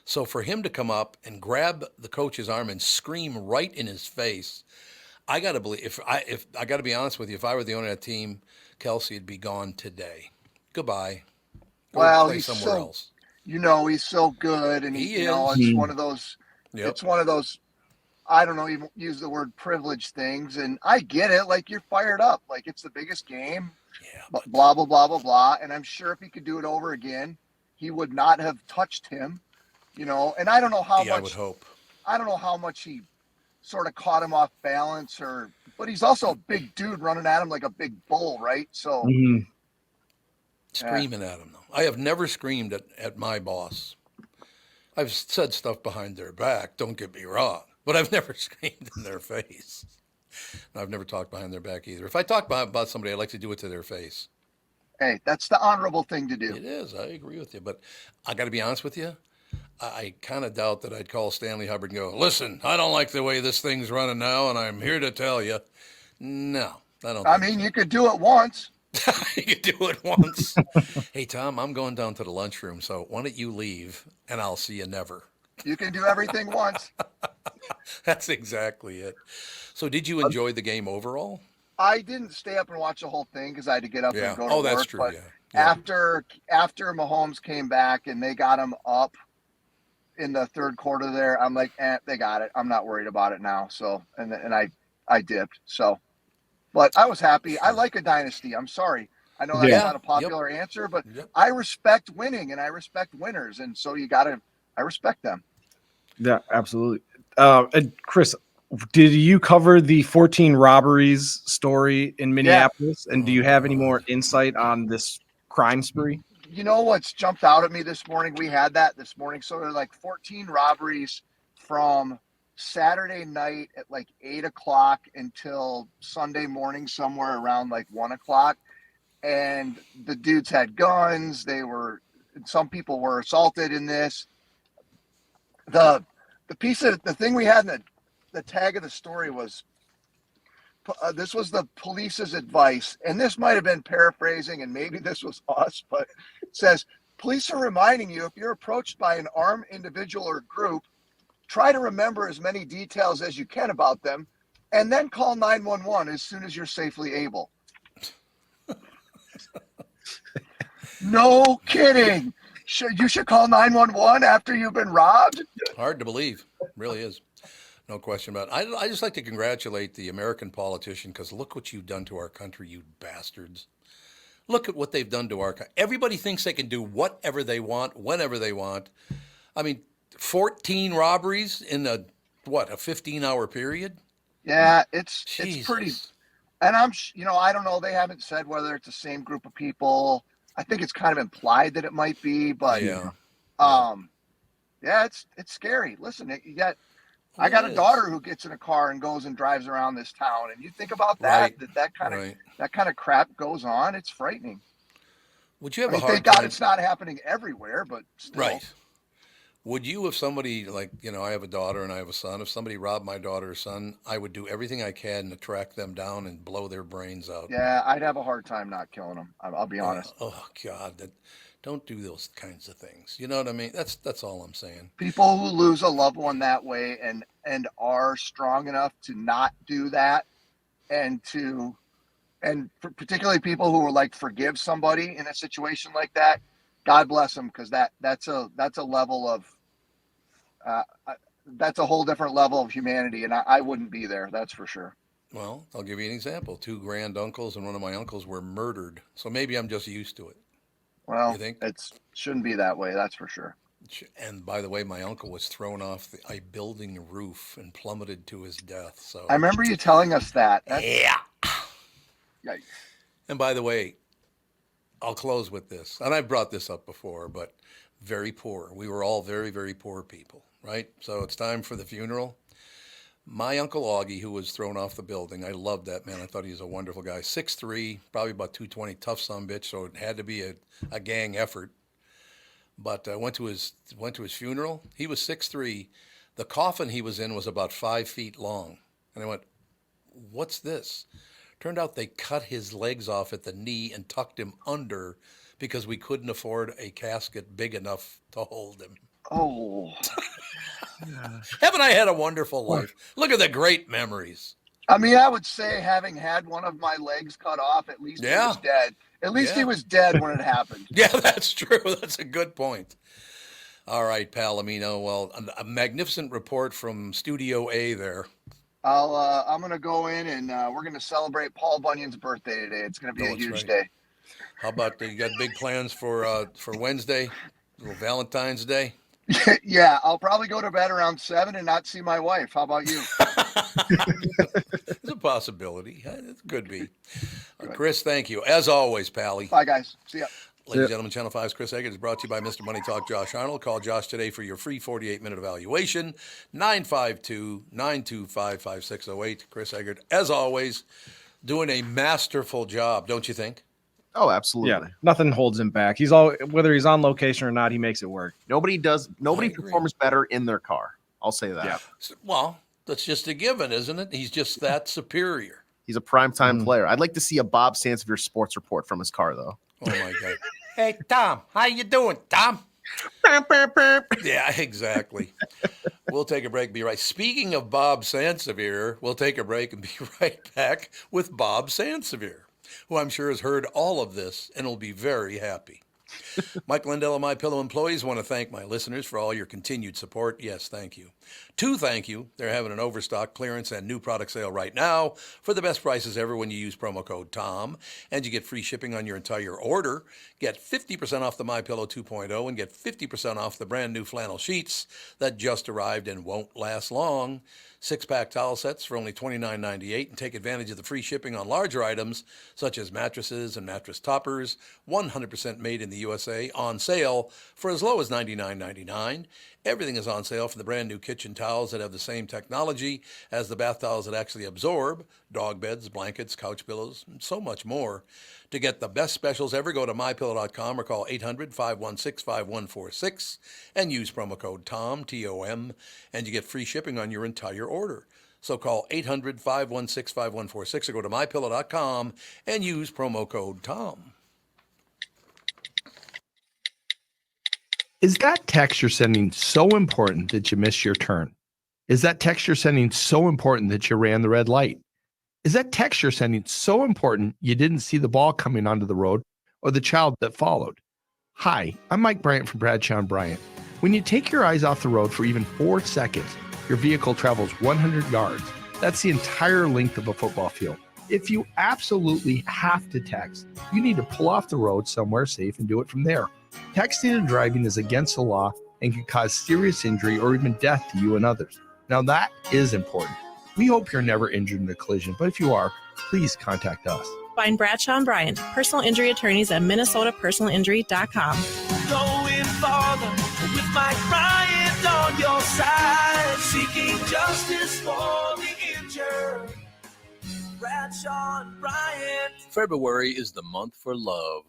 So for him to come up and grab the coach's arm and scream right in his face, I got to believe, if I got to be honest with you, if I were the owner of that team, Kelce would be gone today. Goodbye. Go play somewhere else. He's so good, and it's one of those. Yep. It's one of those. I don't know, even use the word privilege things, and I get it. Like you're fired up, like it's the biggest game. Yeah. But blah blah blah blah blah. And I'm sure if he could do it over again, he would not have touched him. And I don't know how much. I would hope. I don't know how much he sort of caught him off balance, but he's also a big dude running at him like a big bull, right? So. Mm-hmm. Screaming at him, though. I have never screamed at my boss. I've said stuff behind their back, don't get me wrong, but I've never screamed in their face. And I've never talked behind their back either. If I talk about somebody, I like to do it to their face. Hey, that's the honorable thing to do. It is. I agree with you. But I got to be honest with you. I kind of doubt that I'd call Stanley Hubbard and go, listen, I don't like the way this thing's running now, and I'm here to tell you. No, I don't. I mean, you could do it once. You could do it once. Hey, Tom, I'm going down to the lunchroom, so why don't you leave, and I'll see you never. You can do everything once. That's exactly it. So did you enjoy the game overall? I didn't stay up and watch the whole thing because I had to get up and go to work. That's true, but yeah. After Mahomes came back and they got him up in the third quarter there, I'm like, they got it. I'm not worried about it now. So, and I dipped. So. But I was happy. I like a dynasty. I'm sorry. I know that's not a popular answer, but I respect winning and I respect winners. And so I respect them. Yeah, absolutely. And Chris, did you cover the 14 robberies story in Minneapolis? And do you have any more insight on this crime spree? You know what's jumped out at me this morning? We had that this morning. So there are like 14 robberies from Saturday night at like 8:00 until Sunday morning, somewhere around like 1:00. And the dudes had guns. Some people were assaulted in this. The thing we had in the tag of the story was, this was the police's advice. And this might've been paraphrasing and maybe this was us, but it says, police are reminding you if you're approached by an armed individual or group, try to remember as many details as you can about them, and then call 911 as soon as you're safely able. No kidding. You should call 911 after you've been robbed? Hard to believe. It really is. No question about it. I just like to congratulate the American politician because look what you've done to our country, you bastards. Look at what they've done to our country. Everybody thinks they can do whatever they want, whenever they want. I mean, 14 robberies in a 15-hour period? Yeah, it's pretty. And I don't know. They haven't said whether it's the same group of people. I think it's kind of implied that it might be, but it's scary. Listen, I got a daughter who gets in a car and goes and drives around this town, and you think about that, that kind of crap goes on. It's frightening. Would you have a hard thank time? God it's not happening everywhere, but still. Right. Would you, if somebody, like, I have a daughter and I have a son, if somebody robbed my daughter or son, I would do everything I can to track them down and blow their brains out. Yeah, I'd have a hard time not killing them. I'll be honest. Oh, God. Don't do those kinds of things. You know what I mean? That's all I'm saying. People who lose a loved one that way and are strong enough to not do that, and particularly people who are like forgive somebody in a situation like that, God bless them, because that's a level of that's a whole different level of humanity, and I wouldn't be there. That's for sure. Well, I'll give you an example. 2 granduncles and one of my uncles were murdered, so maybe I'm just used to it. Well, you think? It shouldn't be that way. That's for sure. And by the way, my uncle was thrown off a building roof and plummeted to his death. So I remember you telling us that. Yeah. Yikes. And by the way, I'll close with this. And I've brought this up before, but very poor. We were all very, very poor people, right? So it's time for the funeral. My Uncle Augie, who was thrown off the building, I loved that man. I thought he was a wonderful guy. 6'3", probably about 220, tough sumbitch, so it had to be a gang effort. But I went to his funeral. He was 6'3". The coffin he was in was about 5 feet long. And I went, what's this? Turned out they cut his legs off at the knee and tucked him under because we couldn't afford a casket big enough to hold him. Oh. Haven't I had a wonderful life? Look at the great memories. I mean, I would say, having had one of my legs cut off, at least he was dead. At least he was dead when it happened. Yeah, that's true. That's a good point. All right, Palomino. Well, a magnificent report from Studio A there. I'm going to go in and we're going to celebrate Paul Bunyan's birthday today. It's going to be a huge day. How about you got big plans for Wednesday, little Valentine's Day? Yeah, I'll probably go to bed around 7 and not see my wife. How about you? It's a possibility. It could be. Chris, thank you. As always, Pally. Bye, guys. See ya. Ladies and gentlemen, Channel 5's Chris Egert is brought to you by Mr. Money Talk Josh Arnold. Call Josh today for your free 48-minute evaluation, 952-925-5608. Chris Egert, as always, doing a masterful job, don't you think? Oh, absolutely. Yeah, nothing holds him back. Whether he's on location or not, he makes it work. Nobody performs better in their car. I'll say that. Yeah. Well, that's just a given, isn't it? He's just that superior. He's a primetime player. I'd like to see a Bob Sansevere sports report from his car, though. Oh, my God. Hey, Tom, how you doing, Tom? Yeah, exactly. We'll take a break. Be right. Speaking of Bob Sansevere, we'll take a break and be right back with Bob Sansevere, who I'm sure has heard all of this and will be very happy. Mike Lindell and MyPillow employees want to thank my listeners for all your continued support. Yes, thank you. To thank you, they're having an overstock clearance and new product sale right now for the best prices ever when you use promo code TOM, and you get free shipping on your entire order. Get 50% off the MyPillow 2.0 and get 50% off the brand new flannel sheets that just arrived and won't last long. 6-pack towel sets for only $29.98, and take advantage of the free shipping on larger items such as mattresses and mattress toppers, 100% made in the USA, on sale for as low as $99.99. Everything is on sale for the brand new kitchen towels that have the same technology as the bath towels that actually absorb, dog beds, blankets, couch pillows, and so much more. To get the best specials ever, go to MyPillow.com or call 800-516-5146 and use promo code TOM, T-O-M, and you get free shipping on your entire order. So call 800-516-5146 or go to MyPillow.com and use promo code TOM. Is that text you're sending so important that you missed your turn? Is that text you're sending so important that you ran the red light? Is that text you're sending so important you didn't see the ball coming onto the road or the child that followed? Hi, I'm Mike Bryant from Bradshaw & Bryant. When you take your eyes off the road for even 4 seconds, your vehicle travels 100 yards. That's the entire length of a football field. If you absolutely have to text, you need to pull off the road somewhere safe and do it from there. Texting and driving is against the law and can cause serious injury or even death to you and others. Now that is important. We hope you're never injured in a collision, but if you are, please contact us. Find Bradshaw & Bryant, personal injury attorneys at minnesotapersonalinjury.com. Going farther with Mike Bryant on your side, seeking justice for the injured. Bradshaw & Bryant. February is the month for love.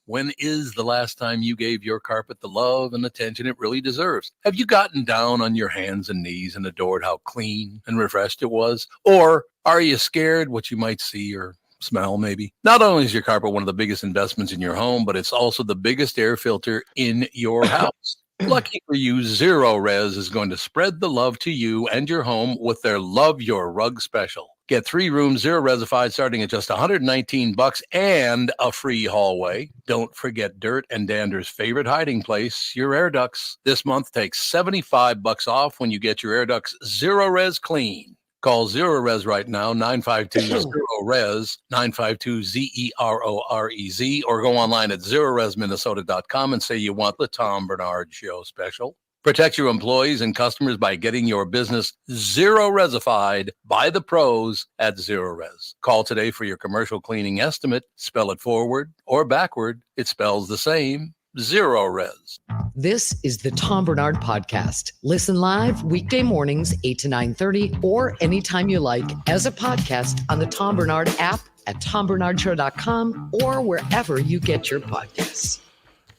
When is the last time you gave your carpet the love and attention it really deserves? Have you gotten down on your hands and knees and adored how clean and refreshed it was? Or are you scared what you might see or smell maybe? Not only is your carpet one of the biggest investments in your home, but it's also the biggest air filter in your house. Lucky for you, Zero Res is going to spread the love to you and your home with their Love Your Rug special. Get 3 rooms, Zero Resified, starting at just $119 and a free hallway. Don't forget dirt and dander's favorite hiding place, your air ducts. This month, take $75 off when you get your air ducts Zero Res clean. Call Zero Res right now, 952-0-RES, 952-ZEROREZ, or go online at zeroresminnesota.com and say you want the Tom Barnard Show special. Protect your employees and customers by getting your business Zero Resified by the pros at Zero Res. Call today for your commercial cleaning estimate. Spell it forward or backward. It spells the same. Zero Res. This is the Tom Barnard Podcast. Listen live weekday mornings, 8 to 9:30, or anytime you like as a podcast on the Tom Barnard app at tombarnardshow.com or wherever you get your podcasts.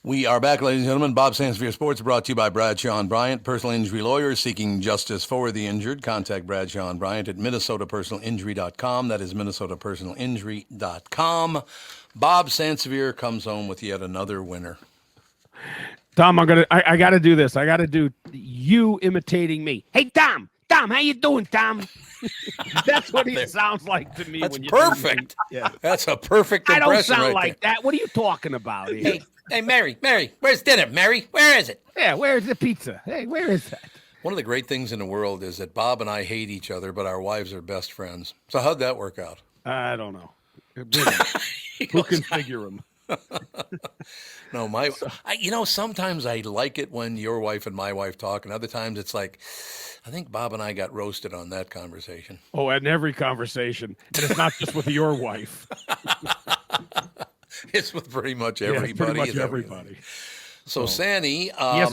We are back, ladies and gentlemen. Bob Sansevere Sports brought to you by Bradshaw & Bryant, personal injury lawyers seeking justice for the injured. Contact Bradshaw & Bryant at minnesotapersonalinjury.com. That is minnesotapersonalinjury.com. Bob Sansevere comes home with yet another winner. Tom, I got to do this. I got to do you imitating me. Hey, Tom, how you doing, Tom? That's what he sounds like to me. That's when you perfect. Yeah, that's a perfect impression. I don't sound right like there. that. What are you talking about here? Hey, Mary, where's dinner? Mary, where is it? Yeah, where's the pizza? Hey, where is that? One of the great things in the world is that Bob and I hate each other, but our wives are best friends. So how'd that work out? I don't know. Who can figure them? No, sometimes I like it when your wife and my wife talk, and other times it's like, I think Bob and I got roasted on that conversation. Oh, in every conversation. And it's not just with your wife. It's with pretty much everybody. Pretty much everybody. So, Sandy, yes,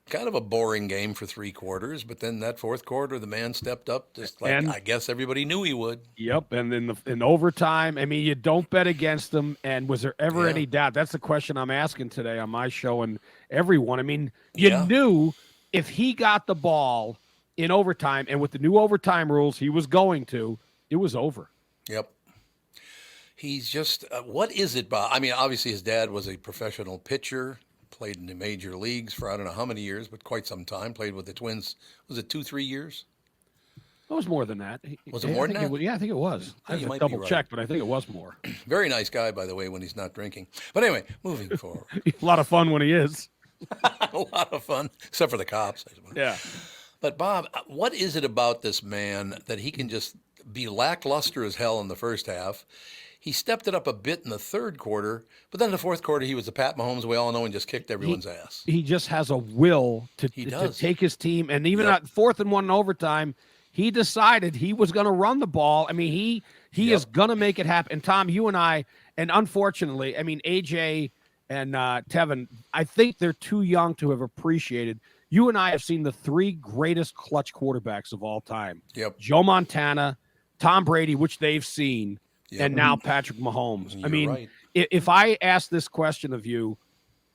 kind of a boring game for 3 quarters, but then that 4th quarter, the man stepped up just like I guess everybody knew he would. Yep, and in overtime, I mean, you don't bet against them, and was there ever any doubt? That's the question I'm asking today on my show and everyone. I mean, you knew if he got the ball in overtime, and with the new overtime rules he was going to, it was over. Yep. He's just, what is it, Bob? I mean, obviously his dad was a professional pitcher, played in the major leagues for I don't know how many years, but quite some time. Played with the Twins. Was it 2-3 years? It was more than that. Was it more than that? Yeah, I think it was. I have to double check, but I think it was more. Very nice guy, by the way, when he's not drinking. But anyway, moving forward. A lot of fun when he is. A lot of fun, except for the cops, I suppose. Yeah. But Bob, what is it about this man that he can just be lackluster as hell in the first half? He stepped it up a bit in the 3rd quarter, but then in the 4th quarter, he was the Pat Mahomes we all know and just kicked everyone's ass. He just has a will to take his team. And even at 4th and 1 in overtime, he decided he was going to run the ball. I mean, he is going to make it happen. And Tom, you and I, and unfortunately, I mean, AJ and Tevin, I think they're too young to have appreciated. You and I have seen the 3 greatest clutch quarterbacks of all time. Yep. Joe Montana, Tom Brady, which they've seen, and now Patrick Mahomes. You're I mean, right. If I ask this question of you,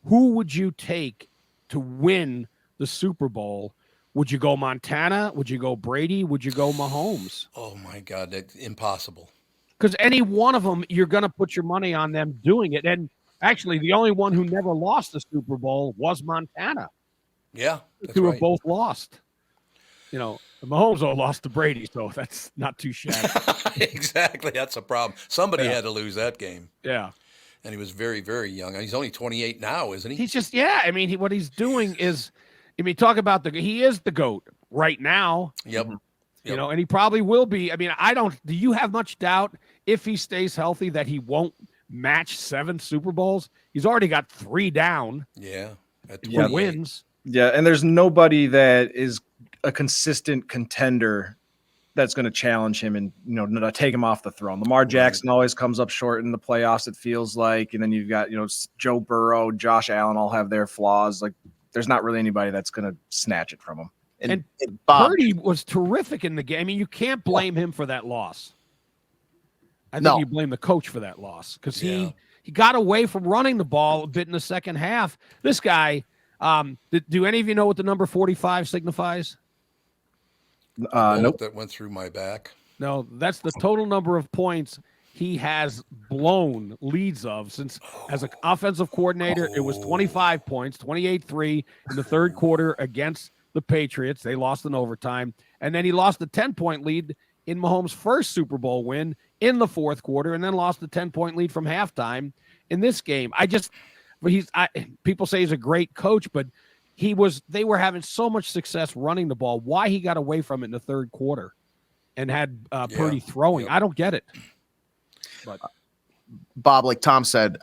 who would you take to win the Super Bowl? Would you go Montana? Would you go Brady? Would you go Mahomes? Oh, my God, that's impossible. Because any one of them, you're going to put your money on them doing it. And actually, the only one who never lost the Super Bowl was Montana. Yeah, the two have both lost. You know, Mahomes lost to Brady, so that's not too shabby. Exactly, that's a problem. Somebody had to lose that game. Yeah. And he was very, very young. He's only 28 now, isn't he? He's just, I mean, what he's doing is, I mean, talk about he is the GOAT right now. Yep. You know, and he probably will be. I mean, do you have much doubt if he stays healthy that he won't match 7 Super Bowls? He's already got 3 down. Yeah. He wins. Yeah, and there's nobody that is a consistent contender that's going to challenge him and, you know, take him off the throne. Lamar Jackson always comes up short in the playoffs, it feels like. And then you've got, you know, Joe Burrow, Josh Allen all have their flaws. Like, there's not really anybody that's going to snatch it from him. And Purdy was terrific in the game. I mean, you can't blame him for that loss. I think you blame the coach for that loss because he got away from running the ball a bit in the second half. This guy, do any of you know what the number 45 signifies? Nope. That went through my back. No, that's the total number of points he has blown leads of since as an offensive coordinator. It was 25 points, 28-3 in the third quarter against the Patriots. They lost in overtime. And then he lost a 10-point lead in Mahomes' first Super Bowl win in the fourth quarter, and then lost a 10-point lead from halftime in this game. People say he's a great coach, but they were having so much success running the ball. Why he got away from it in the third quarter and had Purdy throwing, I don't get it. But Bob, like Tom said,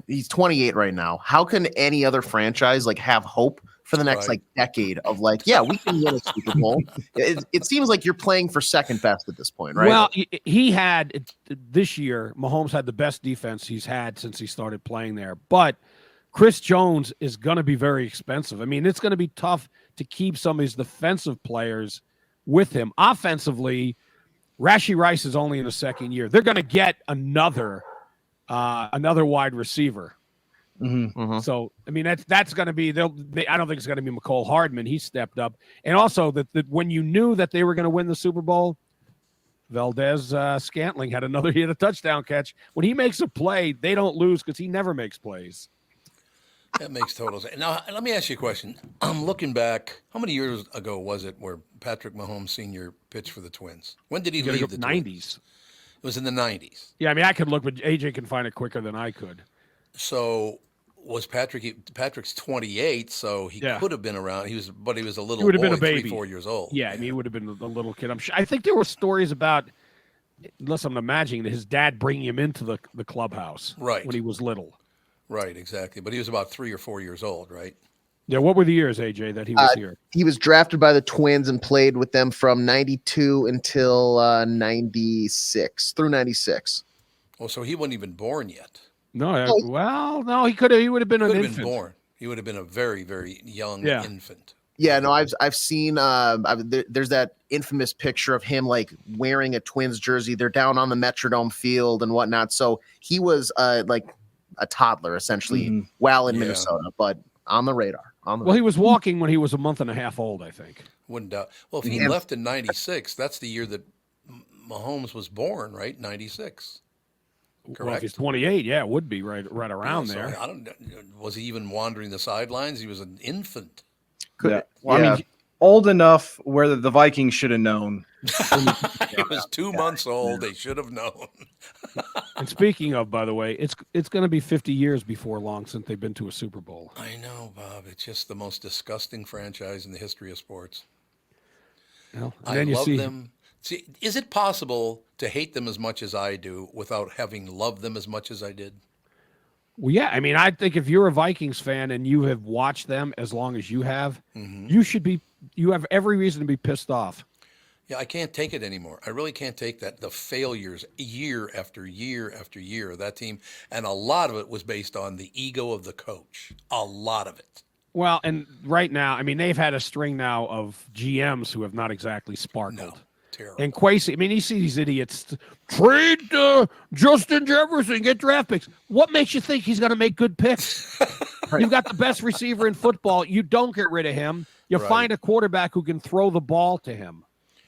he's 28 right now. How can any other franchise have hope for the next decade of we can win a Super Bowl? It seems like you're playing for second best at this point, right? Well, he had this year. Mahomes had the best defense he's had since he started playing there. But Chris Jones is going to be very expensive. I mean, it's going to be tough to keep some of his defensive players with him. Offensively, Rashee Rice is only in the second year. They're going to get another wide receiver. Mm-hmm. So, I mean, that's going to be. I don't think it's going to be McCole Hardman. He stepped up, and also that when you knew that they were going to win the Super Bowl, Valdez Scantling had a touchdown catch. When he makes a play, they don't lose because he never makes plays. That makes total sense. Now, let me ask you a question. I'm looking back. How many years ago was it where Patrick Mahomes Sr. pitched for the Twins? When did he leave the 90s. Twins? It was in the 90s. Yeah, I mean, I could look, but AJ can find it quicker than I could. So was Patrick's 28, so he could have been around. He was a little he would have boy, been a baby. 3-4 years old. Yeah, I mean, he would have been a little kid. I'm sure. I think there were stories about, unless I'm imagining, his dad bringing him into the clubhouse when he was little. Right, exactly. But he was about 3 or 4 years old, right? Yeah, what were the years, AJ, that he was here? He was drafted by the Twins and played with them from 92 until 96, through 96. Oh, so he wasn't even born yet. No, no, he could have. He would have been an infant. Been born. He would have been a very, very young infant. Yeah, no, I've seen. There's that infamous picture of him wearing a Twins jersey. They're down on the Metrodome field and whatnot. So he was a toddler essentially while in Minnesota, but on the radar. He was walking when he was a month and a half old, I think. Wouldn't doubt. Well, if he left in 96, that's the year that Mahomes was born, right? 96. Correct. Well, if he's 28, it would be right around there. I don't. Was he even wandering the sidelines? He was an infant. I mean, old enough where the Vikings should have known. He was 2 months old. They should have known. And speaking of, by the way, it's going to be 50 years before long since they've been to a Super Bowl. I know, Bob. It's just the most disgusting franchise in the history of sports. Well, I love them. See, is it possible to hate them as much as I do without having loved them as much as I did? Well, yeah. I mean, I think if you're a Vikings fan and you have watched them as long as you have, you have every reason to be pissed off. Yeah, I can't take it anymore. I really can't take that. The failures year after year after year of that team. And a lot of it was based on the ego of the coach. A lot of it. Well, and right now, I mean, they've had a string now of GMs who have not exactly sparkled. No, terrible. And Kwesi, I mean, you see these idiots trade Justin Jefferson, get draft picks. What makes you think he's going to make good picks? You've got the best receiver in football. You don't get rid of him. You find a quarterback who can throw the ball to him.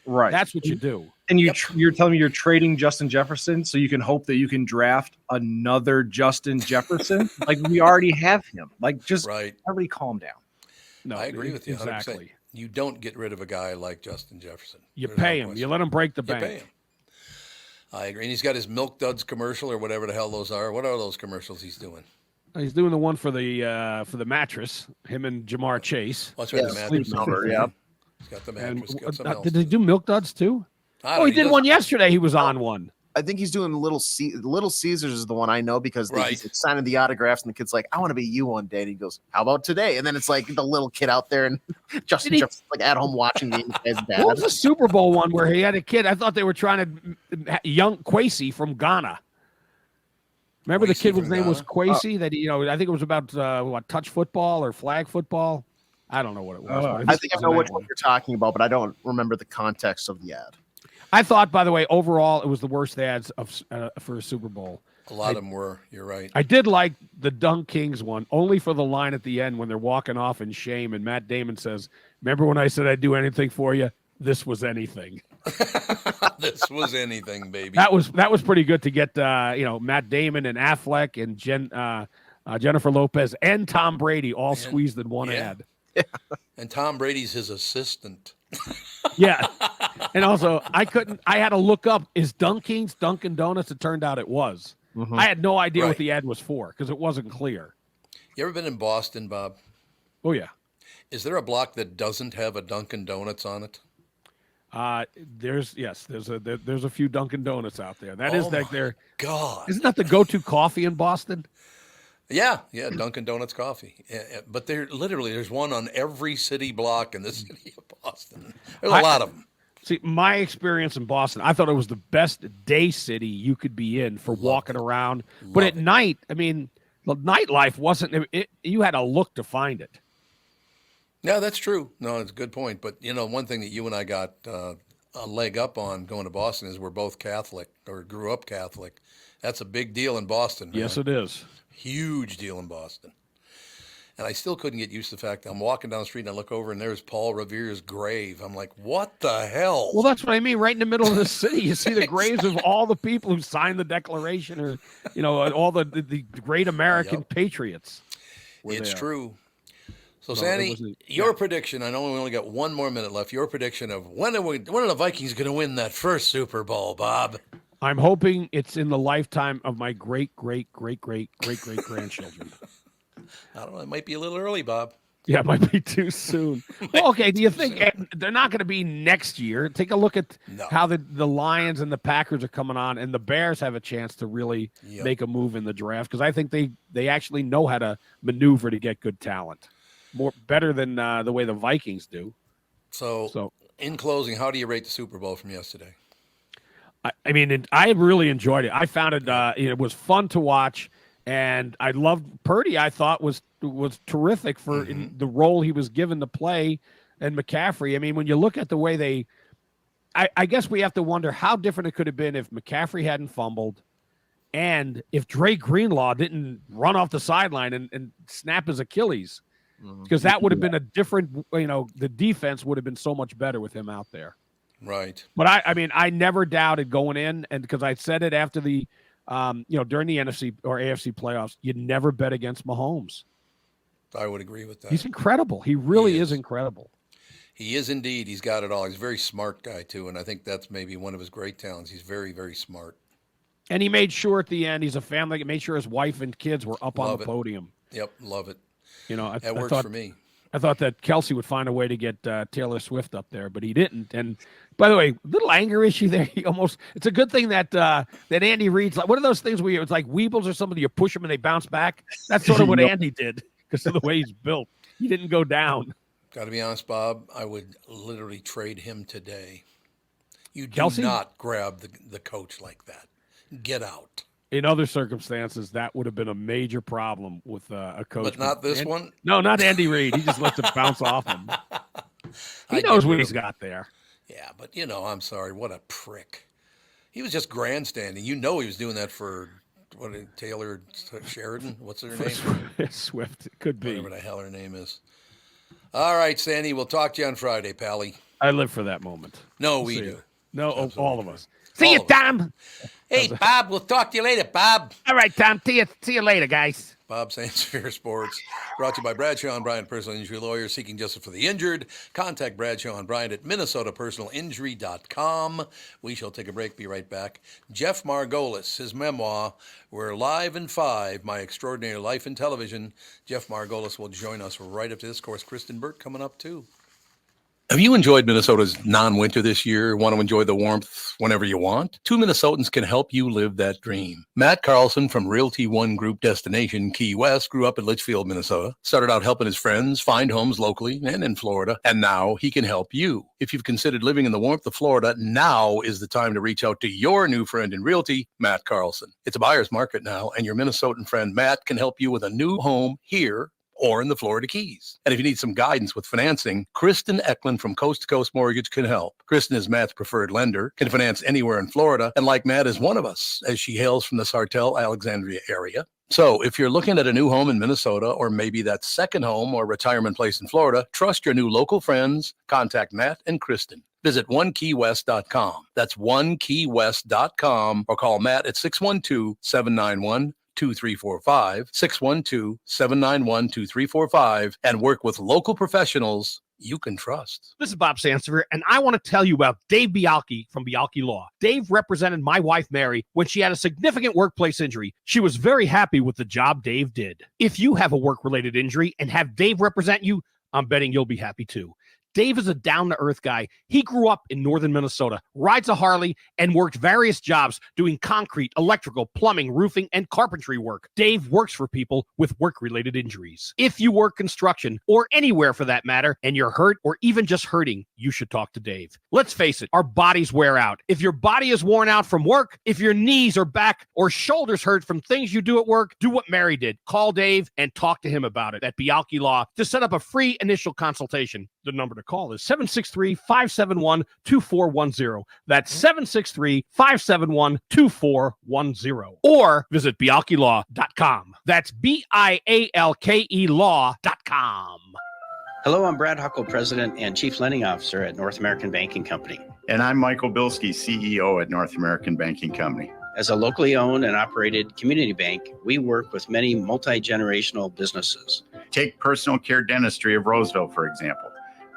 Right. That's what you do. And you're telling me you're trading Justin Jefferson so you can hope that you can draft another Justin Jefferson? We already have him. Everybody calm down. No, I agree with you 100%. Exactly. You don't get rid of a guy like Justin Jefferson. You pay him. You let him break the bank. Pay him. I agree. And he's got his Milk Duds commercial or whatever the hell those are. What are those commercials he's doing? He's doing the one for the mattress, him and Jamar Chase. Oh, that's right, the mattress. Number, yeah. He's got the mattress. Did they do Milk Duds too? He did one yesterday. He was on one. I think he's doing Little Caesars is the one I know because he's signing the autographs and the kid's like, I want to be you one day. And he goes, how about today? And then it's the little kid out there and Justin Jefferson's at home watching the his dad. What was the Super Bowl one where he had a kid? I thought they were trying to young Kwesi from Ghana. Remember the kid whose name was Kwesi? That I think it was about touch football or flag football. I don't know what it was. I think I know which one you're talking about, but I don't remember the context of the ad. I thought, by the way, overall, it was the worst ads for a Super Bowl. A lot of them were. You're right. I did like the Dunk Kings one, only for the line at the end when they're walking off in shame, and Matt Damon says, "Remember when I said I'd do anything for you? This was anything." This was anything, baby. That was pretty good to get Matt Damon and Affleck and Jennifer Lopez and Tom Brady all squeezed in one ad. And Tom Brady's his assistant. Yeah. And also, I had to look up, is Dunkin's Dunkin' Donuts? It turned out it was. Mm-hmm. I had no idea what the ad was for because it wasn't clear. You ever been in Boston, Bob? Oh, yeah. Is there a block that doesn't have a Dunkin' Donuts on it? There's a few Dunkin' Donuts out there. That is like their God. Isn't that the go-to coffee in Boston? Yeah, Dunkin' Donuts coffee. But there's one on every city block in the city of Boston. There's a lot of them. See, my experience in Boston, I thought it was the best day city you could be in for walking around. But at night, I mean, the nightlife wasn't. You had to look to find it. Yeah, that's true. No, it's a good point. But, one thing that you and I got a leg up on going to Boston is we're both Catholic or grew up Catholic. That's a big deal in Boston. Man. Yes, it is. Huge deal in Boston. And I still couldn't get used to the fact that I'm walking down the street and I look over and there's Paul Revere's grave. I'm like, what the hell? Well, that's what I mean. Right in the middle of the city, you see the graves of all the people who signed the Declaration or, all the great American patriots. It's true. So, Sandy, your prediction, I know we only got one more minute left. Your prediction of when are the Vikings going to win that first Super Bowl, Bob? I'm hoping it's in the lifetime of my great-great-great-great-great-great-grandchildren. I don't know. It might be a little early, Bob. Yeah, it might be too soon. Well, okay, do you think they're not going to be next year? Take a look at how the Lions and the Packers are coming on, and the Bears have a chance to really make a move in the draft because I think they actually know how to maneuver to get good talent. Better than the way the Vikings do. So, in closing, how do you rate the Super Bowl from yesterday? I mean, I really enjoyed it. I found it was fun to watch, and I loved Purdy. I thought was terrific for the role he was given to play, and McCaffrey. I mean, when you look at the way I guess we have to wonder how different it could have been if McCaffrey hadn't fumbled, and if Dre Greenlaw didn't run off the sideline and snap his Achilles. Because that would have been a different, the defense would have been so much better with him out there. Right. But I never doubted going in, and because I said it after the, during the NFC or AFC playoffs, you'd never bet against Mahomes. I would agree with that. He's incredible. He really is incredible. He is indeed. He's got it all. He's a very smart guy, too, and I think that's maybe one of his great talents. He's very, very smart. And he made sure at the end, he's a family, he made sure his wife and kids were up on the podium. Yep, love it. That works for me. I thought that Kelce would find a way to get Taylor Swift up there, but he didn't. And by the way, little anger issue there. It's a good thing that Andy Reid's like, what are those things where it's like Weebles or something, you push them and they bounce back? That's sort of what Andy did because of the way he's built. He didn't go down. Got to be honest, Bob, I would literally trade him today. You do Kelce? not grab the coach like that. Get out. In other circumstances, that would have been a major problem with a coach. But not this one? No, not Andy Reid. He just lets it bounce off him. He knows what he's got there. Yeah, but, I'm sorry. What a prick. He was just grandstanding. He was doing that for, Taylor Sheridan? What's her name? Swift. It could be. Whatever the hell her name is. All right, Sandy. We'll talk to you on Friday, Pally. I live for that moment. No, we do. No, all of us. See you, Tom. Hey, Bob, we'll talk to you later, Bob. All right, Tom. See you later, guys. Bob Sansevere Sports, brought to you by Bradshaw and Bryant, personal injury lawyers seeking justice for the injured. Contact Bradshaw and Bryant at minnesotapersonalinjury.com. We shall take a break, be right back. Jeff Margolis, his memoir, We're Live in 5, My Extraordinary Life in Television. Jeff Margolis will join us right after this. Of course, Kristen Burt coming up, too. Have you enjoyed Minnesota's non-winter this year? Want to enjoy the warmth whenever you want? Two Minnesotans can help you live that dream. Matt Carlson from Realty One Group Destination Key West grew up in Litchfield, Minnesota, started out helping his friends find homes locally and in Florida, and now he can help you. If you've considered living in the warmth of Florida, now is the time to reach out to your new friend in Realty, Matt Carlson. It's a buyer's market now, and your Minnesotan friend Matt can help you with a new home here or in the Florida Keys. And if you need some guidance with financing, Kristen Eklund from Coast to Coast Mortgage can help. Kristen is Matt's preferred lender, can finance anywhere in Florida, and like Matt is one of us, as she hails from the Sartell, Alexandria area. So if you're looking at a new home in Minnesota, or maybe that second home or retirement place in Florida, trust your new local friends. Contact Matt and Kristen. Visit onekeywest.com. That's onekeywest.com, or call Matt at 612-791-2345, 612-791-2345, and work with local professionals you can trust. This is Bob Sansevere, and I want to tell you about Dave Bialke from Bialke Law. Dave represented my wife, Mary, when she had a significant workplace injury. She was very happy with the job Dave did. If you have a work-related injury and have Dave represent you, I'm betting you'll be happy too. Dave is a down-to-earth guy. He grew up in northern Minnesota, rides a Harley, and worked various jobs doing concrete, electrical, plumbing, roofing, and carpentry work. Dave works for people with work-related injuries. If you work construction, or anywhere for that matter, and you're hurt or even just hurting, you should talk to Dave. Let's face it, our bodies wear out. If your body is worn out from work, if your knees or back or shoulders hurt from things you do at work, do what Mary did. Call Dave and talk to him about it at Bialke Law to set up a free initial consultation. The number to call is 763-571-2410. That's 763-571-2410. Or visit bialkelaw.com. That's BIALKE law.com. Hello, I'm Brad Huckle, President and Chief Lending Officer at North American Banking Company. And I'm Michael Bilski, CEO at North American Banking Company. As a locally owned and operated community bank, we work with many multi-generational businesses. Take personal care dentistry of Roseville, for example.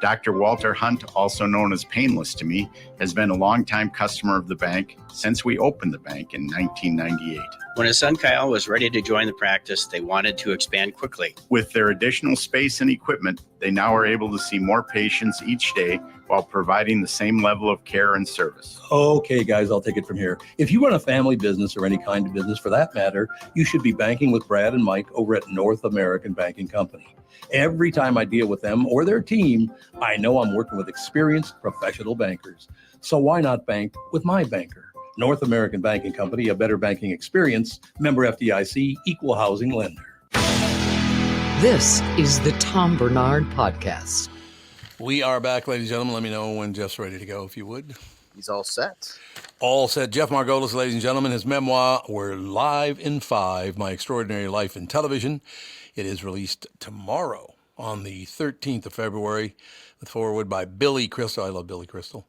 Dr. Walter Hunt, also known as Painless to Me, has been a longtime customer of the bank since we opened the bank in 1998. When his son Kyle was ready to join the practice, they wanted to expand quickly. With their additional space and equipment, they now are able to see more patients each day while providing the same level of care and service. Okay, guys, I'll take it from here. If you run a family business or any kind of business for that matter, you should be banking with Brad and Mike over at North American Banking Company. Every time I deal with them or their team, I know I'm working with experienced professional bankers. So why not bank with my banker? North American Banking Company, a better banking experience, member FDIC, equal housing lender. This is the Tom Barnard Podcast. We are back, ladies and gentlemen. Let me know when Jeff's ready to go, if you would. He's all set. All set. Jeff Margolis, ladies and gentlemen, his memoir, We're Live in 5, My Extraordinary Life in Television. It is released tomorrow on the 13th of February, with foreword by Billy Crystal. I love Billy Crystal.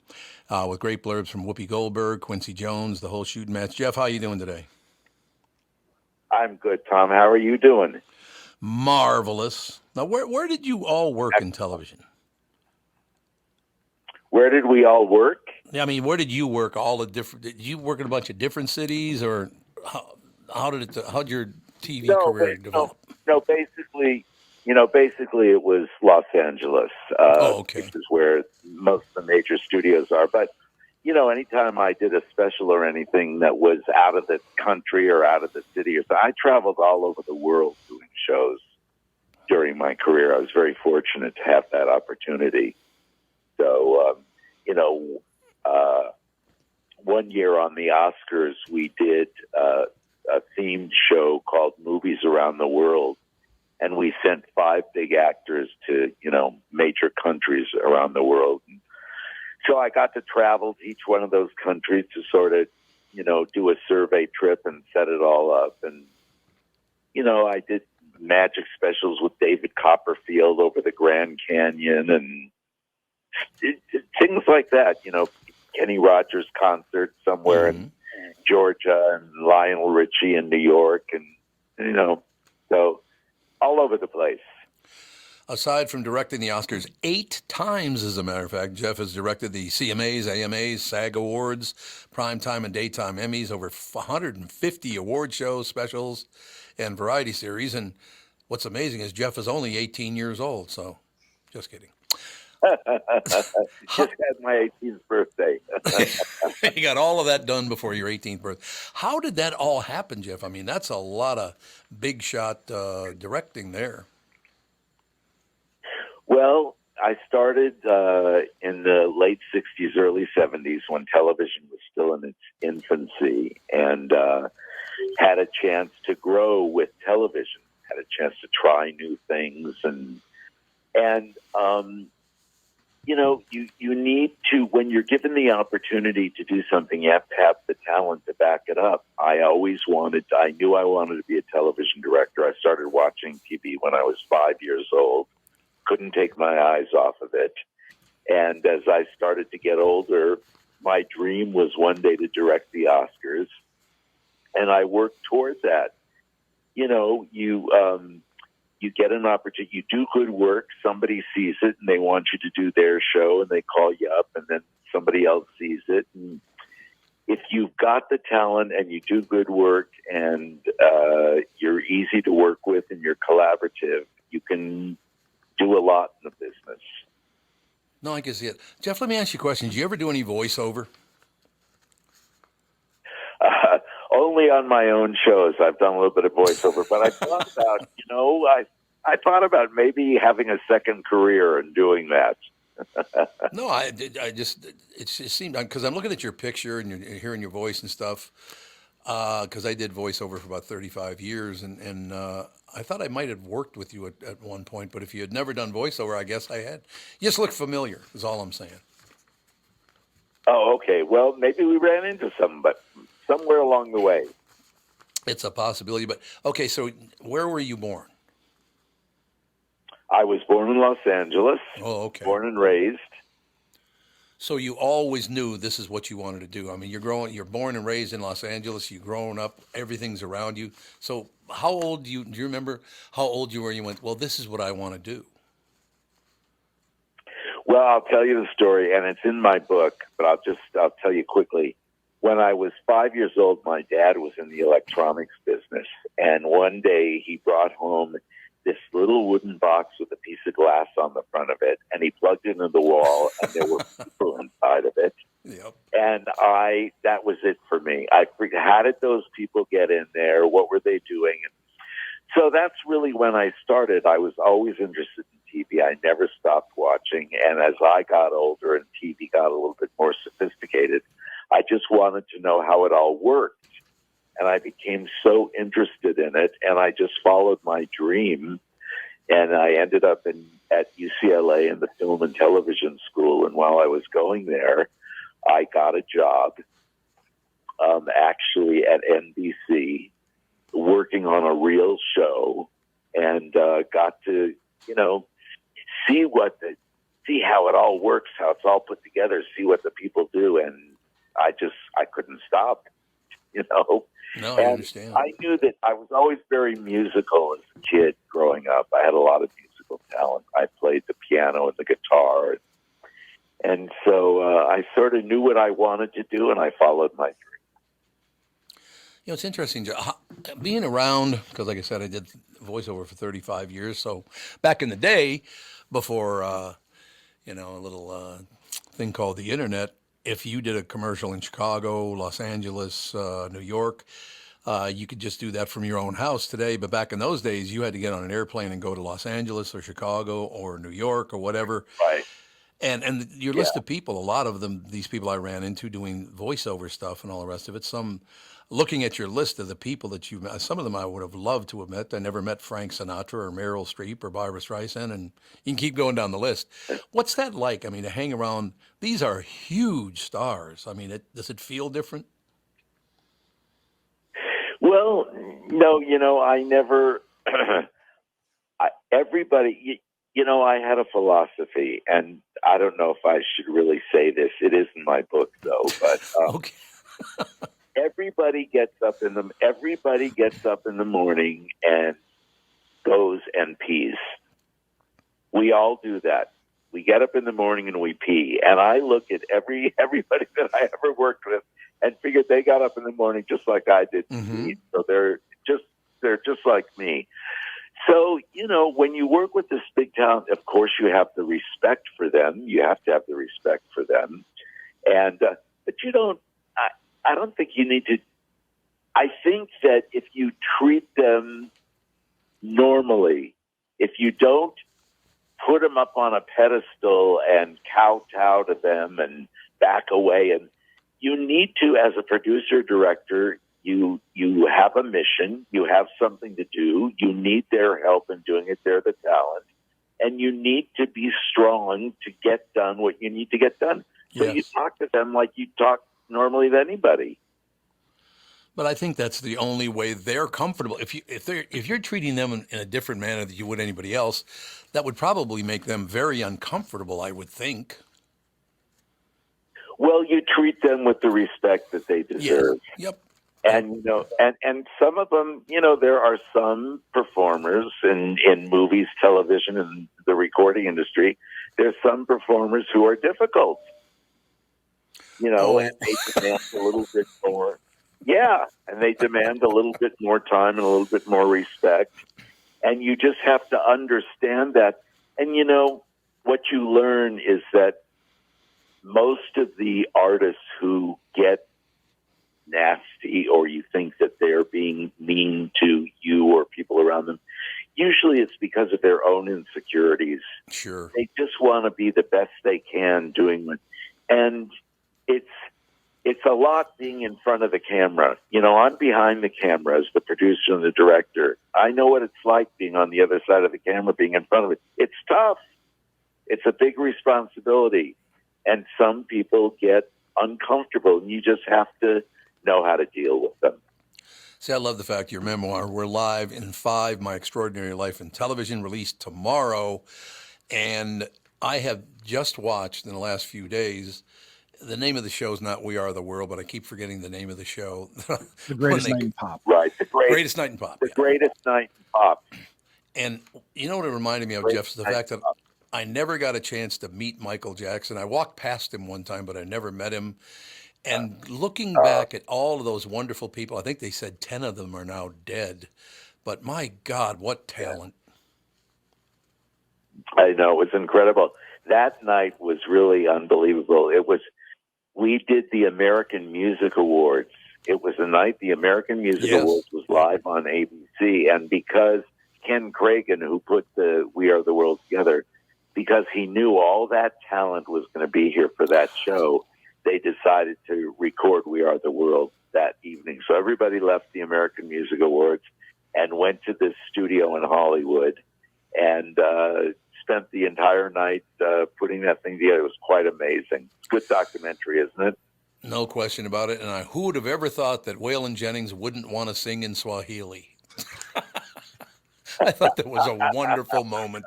With great blurbs from Whoopi Goldberg, Quincy Jones, the whole shooting match. Jeff, how you doing today? I'm good, Tom. How are you doing? Marvelous. Now, where did you all work in television? Where did we all work? Yeah, I mean, where did you work? Did you work in a bunch of different cities, or how'd your TV career develop? No, basically it was Los Angeles. Which is where most of the major studios are. But, anytime I did a special or anything that was out of the country or out of the city, I traveled all over the world doing shows during my career. I was very fortunate to have that opportunity. So, one year on the Oscars, we did a themed show called Movies Around the World. And we sent 5 big actors to, major countries around the world. And so I got to travel to each one of those countries to sort of, do a survey trip and set it all up. And, I did magic specials with David Copperfield over the Grand Canyon and things like that. Kenny Rogers concert somewhere in Georgia and Lionel Richie in New York. And, so all over the place. Aside from directing the Oscars 8 times, as a matter of fact, Jeff has directed the CMAs, AMAs, SAG Awards, Primetime and Daytime Emmys, over 150 award shows, specials, and variety series. And what's amazing is Jeff is only 18 years old, so just kidding. Just had my 18th birthday. You got all of that done before your 18th birthday. How did that all happen, Jeff? I mean, that's a lot of big shot directing there. Well, I started in the late 60s, early 70s when television was still in its infancy, and had a chance to grow with television, had a chance to try new things, and you need to, when you're given the opportunity to do something, you have to have the talent to back it up. I knew I wanted to be a television director. I started watching TV when I was 5 years old. Couldn't take my eyes off of it. And as I started to get older, my dream was one day to direct the Oscars. And I worked towards that. You get an opportunity, you do good work, somebody sees it and they want you to do their show and they call you up, and then somebody else sees it. And if you've got the talent and you do good work and you're easy to work with and you're collaborative, you can do a lot in the business. No, I can see it. Jeff, let me ask you a question. Did you ever do any voiceover? Only on my own shows. I've done a little bit of voiceover, but I thought about, I thought about maybe having a second career and doing that. No, it just seemed, because I'm looking at your picture and you're hearing your voice and stuff, because I did voiceover for about 35 years, and I thought I might have worked with you at one point, but if you had never done voiceover, I guess I had. You just look familiar, is all I'm saying. Oh, okay. Well, maybe we ran into some, but somewhere along the way. It's a possibility, but okay, so where were you born? I was born in Los Angeles. Oh, okay. Born and raised. So you always knew this is what you wanted to do. I mean, you're born and raised in Los Angeles. You've grown up. Everything's around you. So how old do you remember how old you were? You went, well, this is what I want to do. Well, I'll tell you the story, and it's in my book, but I'll tell you quickly. When I was 5 years old, my dad was in the electronics business, and one day he brought home this little wooden box with a piece of glass on the front of it, and he plugged it into the wall, and there were people inside of it. Yep. And that was it for me. I figured, how did those people get in there? What were they doing? And so that's really when I started. I was always interested in TV. I never stopped watching. And as I got older and TV got a little bit more sophisticated, I just wanted to know how it all worked. And I became so interested in it, and I just followed my dream. And I ended up at UCLA in the film and television school. And while I was going there, I got a job actually at NBC working on a real show, and got to, see how it all works, how it's all put together, see what the people do. And I couldn't stop, No, I understand. I knew that I was always very musical as a kid growing up. I had a lot of musical talent. I played the piano and the guitar. And so I sort of knew what I wanted to do, and I followed my dream. It's interesting, being around, because like I said, I did voiceover for 35 years. So back in the day, before, a little thing called the internet, if you did a commercial in Chicago, Los Angeles, New York, you could just do that from your own house today. But back in those days, you had to get on an airplane and go to Los Angeles or Chicago or New York or whatever. Right. And your list of people, a lot of them, these people I ran into doing voiceover stuff and all the rest of it, looking at your list of the people that you met, some of them I would have loved to have met. I never met Frank Sinatra or Meryl Streep or Barbra Streisand, and you can keep going down the list. What's that like? I mean, to hang around, these are huge stars. I mean, does it feel different? Well, no, I never, everybody, I had a philosophy, and I don't know if I should really say this. It is in my book, though, but okay. Everybody gets up in the morning and goes and pees. We all do that. We get up in the morning and we pee. And I look at everybody that I ever worked with and figured they got up in the morning just like I did. Mm-hmm. So they're just like me. So, when you work with this big talent, of course you have the respect for them. You have to have the respect for them. And but you don't. I don't think you need to. I think that if you treat them normally, if you don't put them up on a pedestal and kowtow to them and back away, and you need to, as a producer director, You have a mission. You have something to do. You need their help in doing it. They're the talent. And you need to be strong to get done what you need to get done. So you talk to them like you talk normally to anybody. But I think that's the only way they're comfortable. If you're treating them in a different manner than you would anybody else, that would probably make them very uncomfortable, I would think. Well, you treat them with the respect that they deserve. Yep. And and some of them, there are some performers in movies, television, and the recording industry. There's some performers who are difficult. And they demand a little bit more. Yeah, and they demand a little bit more time and a little bit more respect. And you just have to understand that. And, what you learn is that most of the artists who get nasty or you think that they're being mean to you or people around them, usually it's because of their own insecurities. Sure. They just want to be the best they can doing it. And it's a lot being in front of the camera. I'm behind the camera as the producer and the director. I know what it's like being on the other side of the camera, being in front of it. It's tough. It's a big responsibility. And some people get uncomfortable, and you just have to know how to deal with them. See, I love the fact your memoir, We're Live in 5, My Extraordinary Life in Television, released tomorrow. And I have just watched in the last few days. The name of the show is not We Are the World, but I keep forgetting the name of the show. The Greatest Night in Pop. Right. The Greatest Night in Pop. The Greatest Night in Pop. And you know what it reminded me of, Jeff, is the fact that I never got a chance to meet Michael Jackson. I walked past him one time, but I never met him. And looking back at all of those wonderful people, I think they said 10 of them are now dead. But my God, what talent. I know. It was incredible. That night was really unbelievable. We did the American Music Awards. It was the night the American Music Awards was live on ABC. And because Ken Cragen, who put the We Are the World together, because he knew all that talent was going to be here for that show, they decided to record We Are the World that evening. So everybody left the American Music Awards and went to this studio in Hollywood and spent the entire night putting that thing together. It was quite amazing. It's a good documentary, isn't it? No question about it. And who would have ever thought that Waylon Jennings wouldn't want to sing in Swahili? I thought that was a wonderful moment.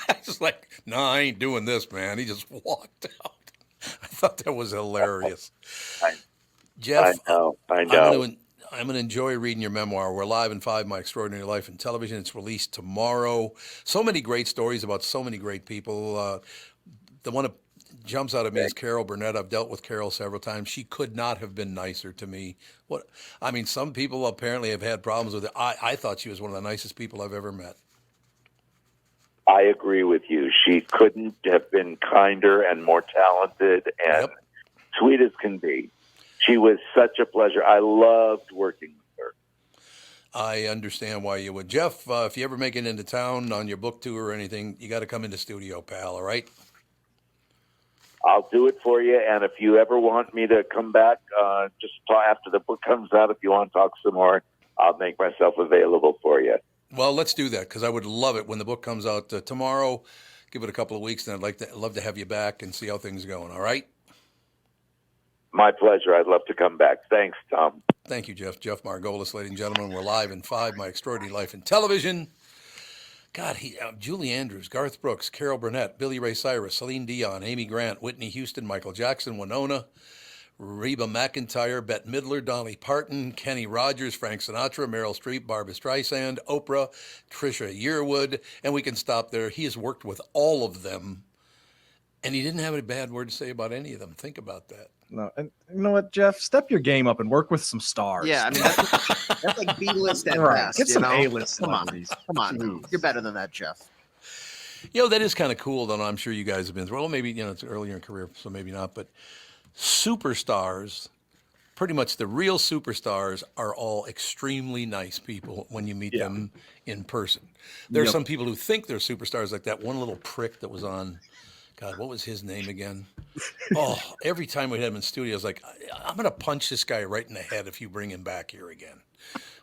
I was like, no, I ain't doing this, man. He just walked out. I thought that was hilarious. Jeff, I know. I'm going to enjoy reading your memoir. We're Live in 5, My Extraordinary Life in Television. It's released tomorrow. So many great stories about so many great people. The one that jumps out at me is Carol Burnett. I've dealt with Carol several times. She could not have been nicer to me. Some people apparently have had problems with it. I thought she was one of the nicest people I've ever met. I agree with you. She couldn't have been kinder and more talented and sweet as can be. She was such a pleasure. I loved working with her. I understand why you would. Jeff, if you ever make it into town on your book tour or anything, you got to come into studio, pal, all right? I'll do it for you. And if you ever want me to come back, just after the book comes out, if you want to talk some more, I'll make myself available for you. Well, let's do that because I would love it when the book comes out tomorrow. Give it a couple of weeks, and I'd love to have you back and see how things are going, all right? My pleasure. I'd love to come back. Thanks, Tom. Thank you, Jeff. Jeff Margolis, ladies and gentlemen. We're Live in 5, My Extraordinary Life in Television. God, Julie Andrews, Garth Brooks, Carol Burnett, Billy Ray Cyrus, Celine Dion, Amy Grant, Whitney Houston, Michael Jackson, Winona, Reba McEntire, Bette Midler, Dolly Parton, Kenny Rogers, Frank Sinatra, Meryl Streep, Barbra Streisand, Oprah, Trisha Yearwood, and we can stop there. He has worked with all of them, and he didn't have a bad word to say about any of them. Think about that. No, and you know what, Jeff? Step your game up and work with some stars. Yeah, I mean that's like B-list at best. Get some A-list celebrities. Come on, you're better than that, Jeff. That is kind of cool, though. I'm sure you guys have been through. Well, maybe it's earlier in career, so maybe not. But superstars, pretty much the real superstars, are all extremely nice people when you meet them in person. There are some people who think they're superstars, like that one little prick that was on God, what was his name again? Oh, every time we had him in studio, I was like, I'm going to punch this guy right in the head if you bring him back here again.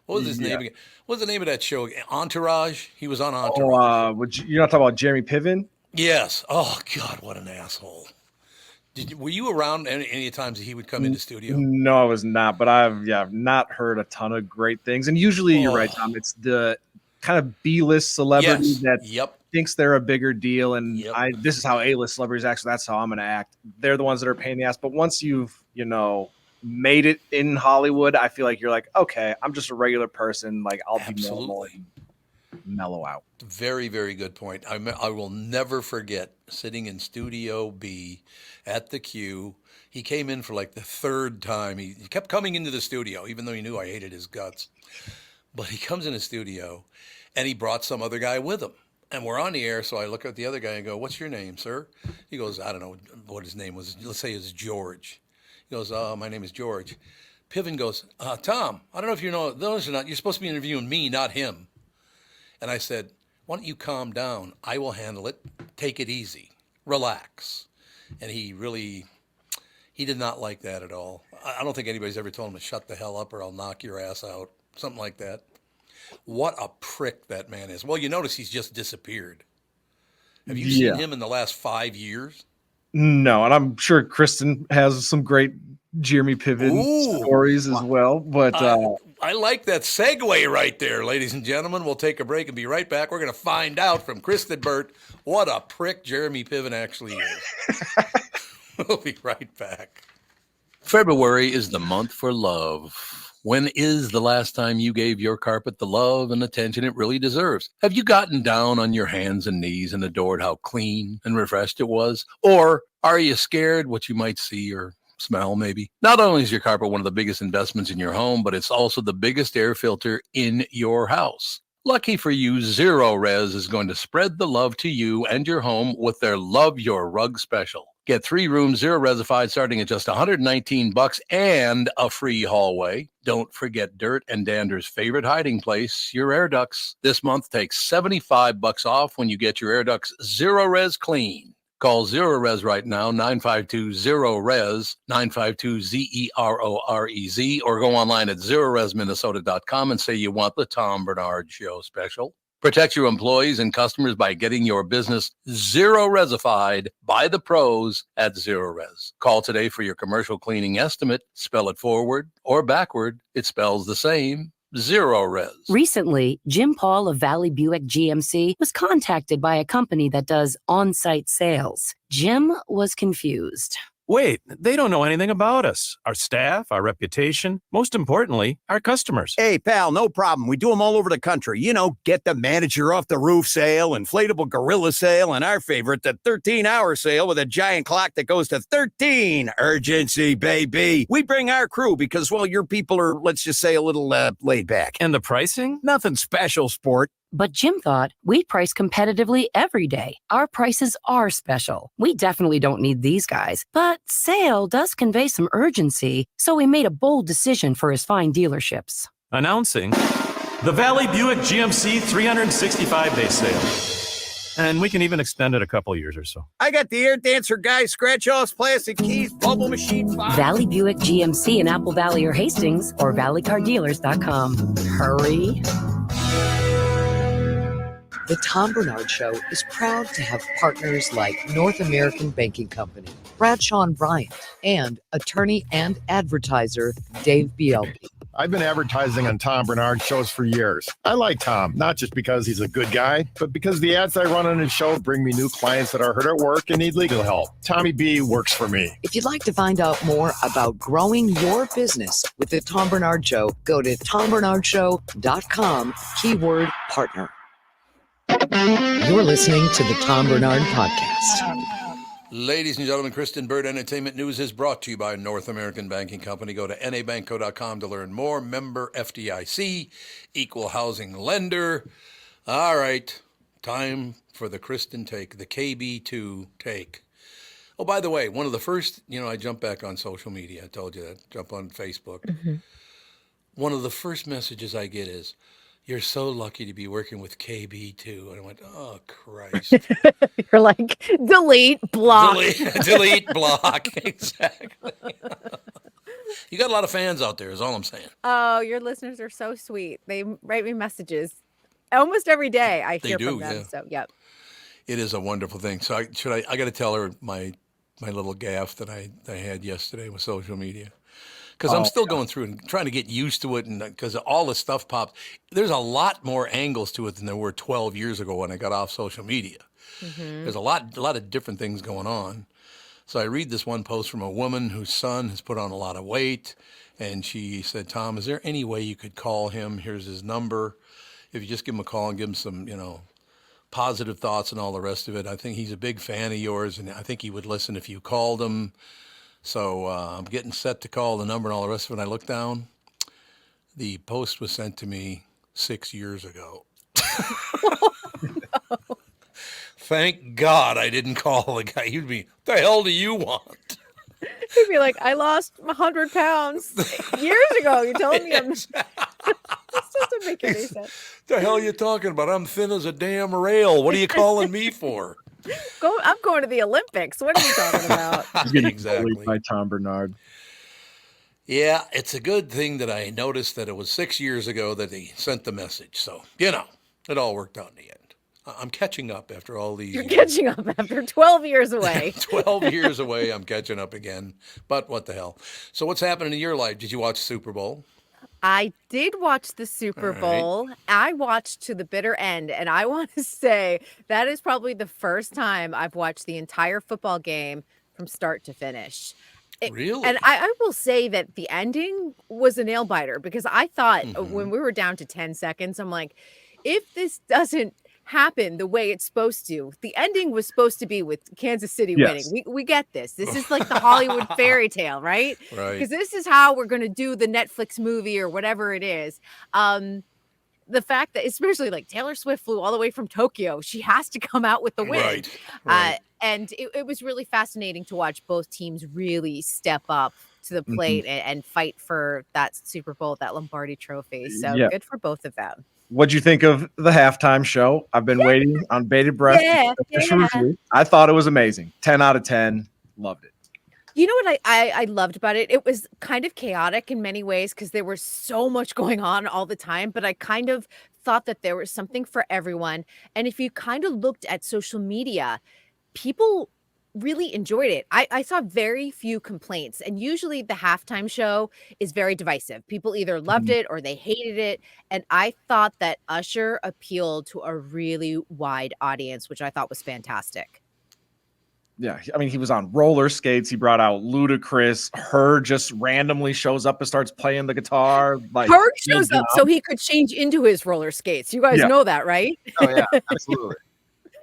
What was his name again? What was the name of that show? Entourage? He was on Entourage. You're not talking about Jeremy Piven? Yes. Oh, God, what an asshole. Were you around any times that he would come into studio? No, I was not, but I've not heard a ton of great things. And usually you're right, Tom. It's the kind of B-list celebrity that thinks they're a bigger deal. And this is how A-list celebrities act, so that's how I'm going to act. They're the ones that are paying the ass. But once you've, made it in Hollywood, I feel like you're like, okay, I'm just a regular person. Like, I'll be normal and mellow out. Very, very good point. I will never forget sitting in Studio B at the Q. He came in for like the third time. He kept coming into the studio, even though he knew I hated his guts. But he comes in the studio, and he brought some other guy with him. And we're on the air, so I look at the other guy and go, "What's your name, sir?" He goes, "I don't know what his name was. Let's say it's George." He goes, "Oh, my name is George." Piven goes, "Tom, I don't know if you know those or not. You're supposed to be interviewing me, not him." And I said, "Why don't you calm down? I will handle it. Take it easy. Relax." And he did not like that at all. I don't think anybody's ever told him to shut the hell up or I'll knock your ass out. Something like that. What a prick that man is. Well, you notice he's just disappeared. Have you seen him in the last 5 years? No, and I'm sure Kristen has some great Jeremy Piven stories as well. But I like that segue right there, ladies and gentlemen. We'll take a break and be right back. We're going to find out from Kristen Burt what a prick Jeremy Piven actually is. We'll be right back. February is the month for love. When is the last time you gave your carpet the love and attention it really deserves? Have you gotten down on your hands and knees and adored how clean and refreshed it was? Or are you scared what you might see or smell maybe? Not only is your carpet one of the biggest investments in your home, but it's also the biggest air filter in your house. Lucky for you, Zero Res is going to spread the love to you and your home with their Love Your Rug special. Get 3 rooms, Zero Resified, starting at just $119 and a free hallway. Don't forget dirt and dander's favorite hiding place, your air ducts. This month, take $75 off when you get your air ducts Zero Res clean. Call Zero Res right now, 952-ZERO-RES, 952-ZEROREZ, or go online at zeroresminnesota.com and say you want the Tom Barnard Show special. Protect your employees and customers by getting your business Zero Resified by the pros at Zero Res. Call today for your commercial cleaning estimate. Spell it forward or backward. It spells the same. Zero Res. Recently, Jim Paul of Valley Buick GMC was contacted by a company that does on-site sales. Jim was confused. Wait, they don't know anything about us, our staff, our reputation, most importantly, our customers. Hey, pal, no problem. We do them all over the country. Get the manager off the roof sale, inflatable gorilla sale, and our favorite, the 13-hour sale with a giant clock that goes to 13. Urgency, baby. We bring our crew because, well, your people are, let's just say, a little laid back. And the pricing? Nothing special, sport. But Jim thought we price competitively every day. Our prices are special. We definitely don't need these guys. But sale does convey some urgency, so we made a bold decision for his fine dealerships. Announcing the Valley Buick GMC 365-day sale. And we can even extend it a couple years or so. I got the air dancer guy, scratch-offs, plastic keys, bubble machine. Valley Buick GMC in Apple Valley or Hastings or valleycardealers.com. Hurry. The Tom Barnard Show is proud to have partners like North American Banking Company, Bradshaw & Bryant, and attorney and advertiser Dave Bielke. I've been advertising on Tom Barnard shows for years. I like Tom, not just because he's a good guy, but because the ads I run on his show bring me new clients that are hurt at work and need legal help. Tommy B works for me. If you'd like to find out more about growing your business with the Tom Barnard Show, go to tombarnardshow.com, keyword partner. You're listening to the Tom Barnard Podcast. Ladies and gentlemen, Kristen Burt Entertainment News is brought to you by North American Banking Company. Go to nabankco.com to learn more. Member FDIC, equal housing lender. All right, time for the Kristen take, the KB2 take. Oh, by the way, one of the first, I jumped back on social media. I told you that. Jump on Facebook. Mm-hmm. One of the first messages I get is, you're so lucky to be working with KB too. And I went, oh, Christ. You're like, delete, block. Delete, block. Exactly. You got a lot of fans out there is all I'm saying. Oh, your listeners are so sweet. They write me messages almost every day. I hear from them. Yeah. So, yep. It is a wonderful thing. So I got to tell her my little gaffe that I had yesterday with social media. Because I'm still going through and trying to get used to it, and because all the stuff pops, there's a lot more angles to it than there were 12 years ago when I got off social media. Mm-hmm. There's a lot of different things going on. So I read this one post from a woman whose son has put on a lot of weight, and she said, "Tom, is there any way you could call him? Here's his number. If you just give him a call and give him some, positive thoughts and all the rest of it. I think he's a big fan of yours, and I think he would listen if you called him." So I'm getting set to call the number and all the rest of it. I look down. The post was sent to me 6 years ago. No. Thank God I didn't call the guy. He'd be, "What the hell do you want?" He'd be like, "I lost 100 pounds years ago. You told me I'm." This doesn't make any sense. What the hell are you talking about? I'm thin as a damn rail. What are you calling me for? I'm going to the Olympics. What are you talking about? Exactly. By Tom Barnard. Yeah, it's a good thing that I noticed that it was 6 years ago that he sent the message. So, it all worked out in the end. I'm catching up after all these You're years. catching up after 12 years away. 12 years away, I'm catching up again. But what the hell? So what's happening in your life? Did you watch Super Bowl? I did watch the Super Bowl. I watched to the bitter end, and I want to say that is probably the first time I've watched the entire football game from start to finish. Really? And I will say that the ending was a nail biter, because I thought when we were down to 10 seconds, I'm like, if this doesn't happen the way it's supposed to, the ending was supposed to be with Kansas City winning. We get this. This is like the Hollywood fairy tale, right? Right. Because this is how we're going to do the Netflix movie or whatever it is. The fact that, especially like Taylor Swift flew all the way from Tokyo, she has to come out with the win. Right. And it was really fascinating to watch both teams really step up to the plate and fight for that Super Bowl, that Lombardi trophy. So good for both of them. What'd you think of the halftime show? I've been waiting on bated breath. I thought it was amazing. 10 out of 10. Loved it. You know what I loved about it? It was kind of chaotic in many ways because there was so much going on all the time, but I kind of thought that there was something for everyone. And if you kind of looked at social media, people really enjoyed it. I saw very few complaints, and usually the halftime show is very divisive. People either loved it or they hated it. And I thought that Usher appealed to a really wide audience, which I thought was fantastic. Yeah, I mean, he was on roller skates. He brought out Ludacris. Her just randomly shows up and starts playing the guitar. Like, Kirk shows up so he could change into his roller skates. You guys know that, right? Oh yeah, absolutely.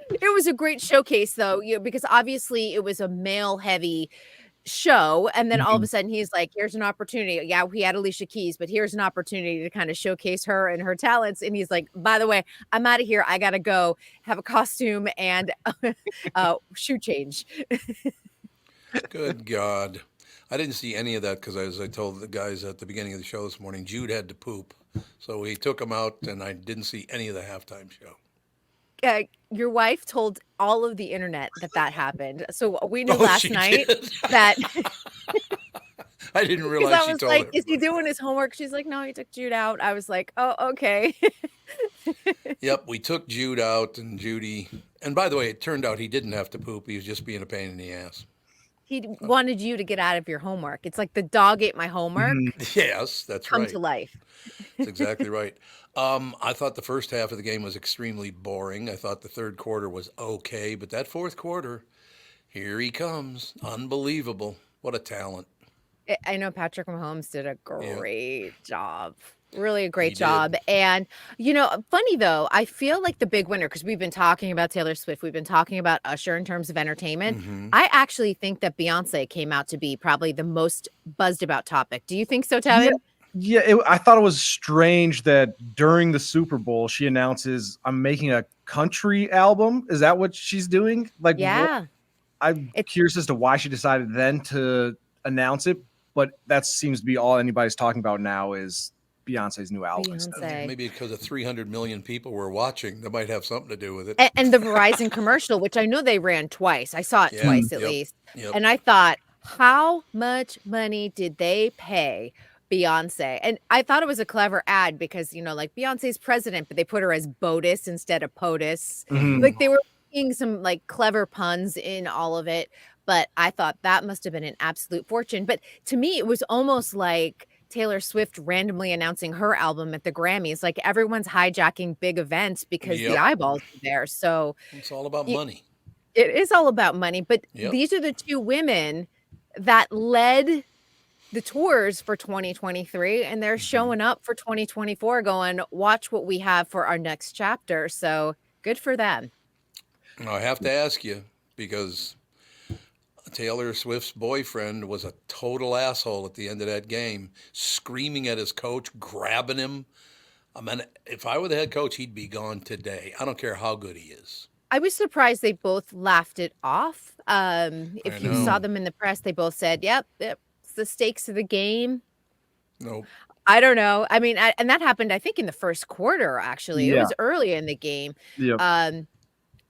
It was a great showcase, though, because obviously it was a male-heavy show, and then all of a sudden he's like, "Here's an opportunity." Yeah, we had Alicia Keys, but here's an opportunity to kind of showcase her and her talents. And he's like, "By the way, I'm out of here. I gotta go have a costume and shoe change." Good God. I didn't see any of that because, as I told the guys at the beginning of the show this morning, Jude had to poop. So we took him out, and I didn't see any of the halftime show. Your wife told all of the internet that happened. So we knew last night that I didn't realize I she was told like, everybody. "Is he doing his homework?" She's like, "No, he took Jude out." I was like, "Oh, okay." Yep, we took Jude out, and Judy. And by the way, it turned out he didn't have to poop. He was just being a pain in the ass. He wanted you to get out of your homework. It's like the dog ate my homework. Yes, that's Come right. to life. That's exactly right. I thought the first half of the game was extremely boring. I thought the third quarter was okay, but that fourth quarter, here he comes. Unbelievable. What a talent. I know Patrick Mahomes did a great job. Really a great job. And, funny though, I feel like the big winner, because we've been talking about Taylor Swift, we've been talking about Usher in terms of entertainment. I actually think that Beyonce came out to be probably the most buzzed about topic. Do you think so, Tevin? Yeah, I thought it was strange that during the Super Bowl, she announces, "I'm making a country album." Is that what she's doing? Like, yeah. I'm curious as to why she decided then to announce it, but that seems to be all anybody's talking about now is Beyonce's new album. Maybe because of 300 million people were watching, that might have something to do with it. And the Verizon commercial, which I know they ran twice. I saw it twice at least. Yep. And I thought, how much money did they pay Beyonce? And I thought it was a clever ad because, like Beyonce's president, but they put her as BOTUS instead of POTUS. Like they were making some like clever puns in all of it. But I thought that must have been an absolute fortune. But to me, it was almost like Taylor Swift randomly announcing her album at the Grammys. Like everyone's hijacking big events because the eyeballs are there. So it's all about money. It is all about money. But these are the two women that led the tours for 2023, and they're showing up for 2024 going, watch what we have for our next chapter. So good for them. I have to ask you, because Taylor Swift's boyfriend was a total asshole at the end of that game, screaming at his coach, grabbing him. I mean, if I were the head coach, he'd be gone today. I don't care how good he is. I was surprised they both laughed it off. If you saw them in the press, they both said, yep, it's the stakes of the game. Nope. I don't know. I mean, and that happened, I think, in the first quarter, actually. It was early in the game. Yep.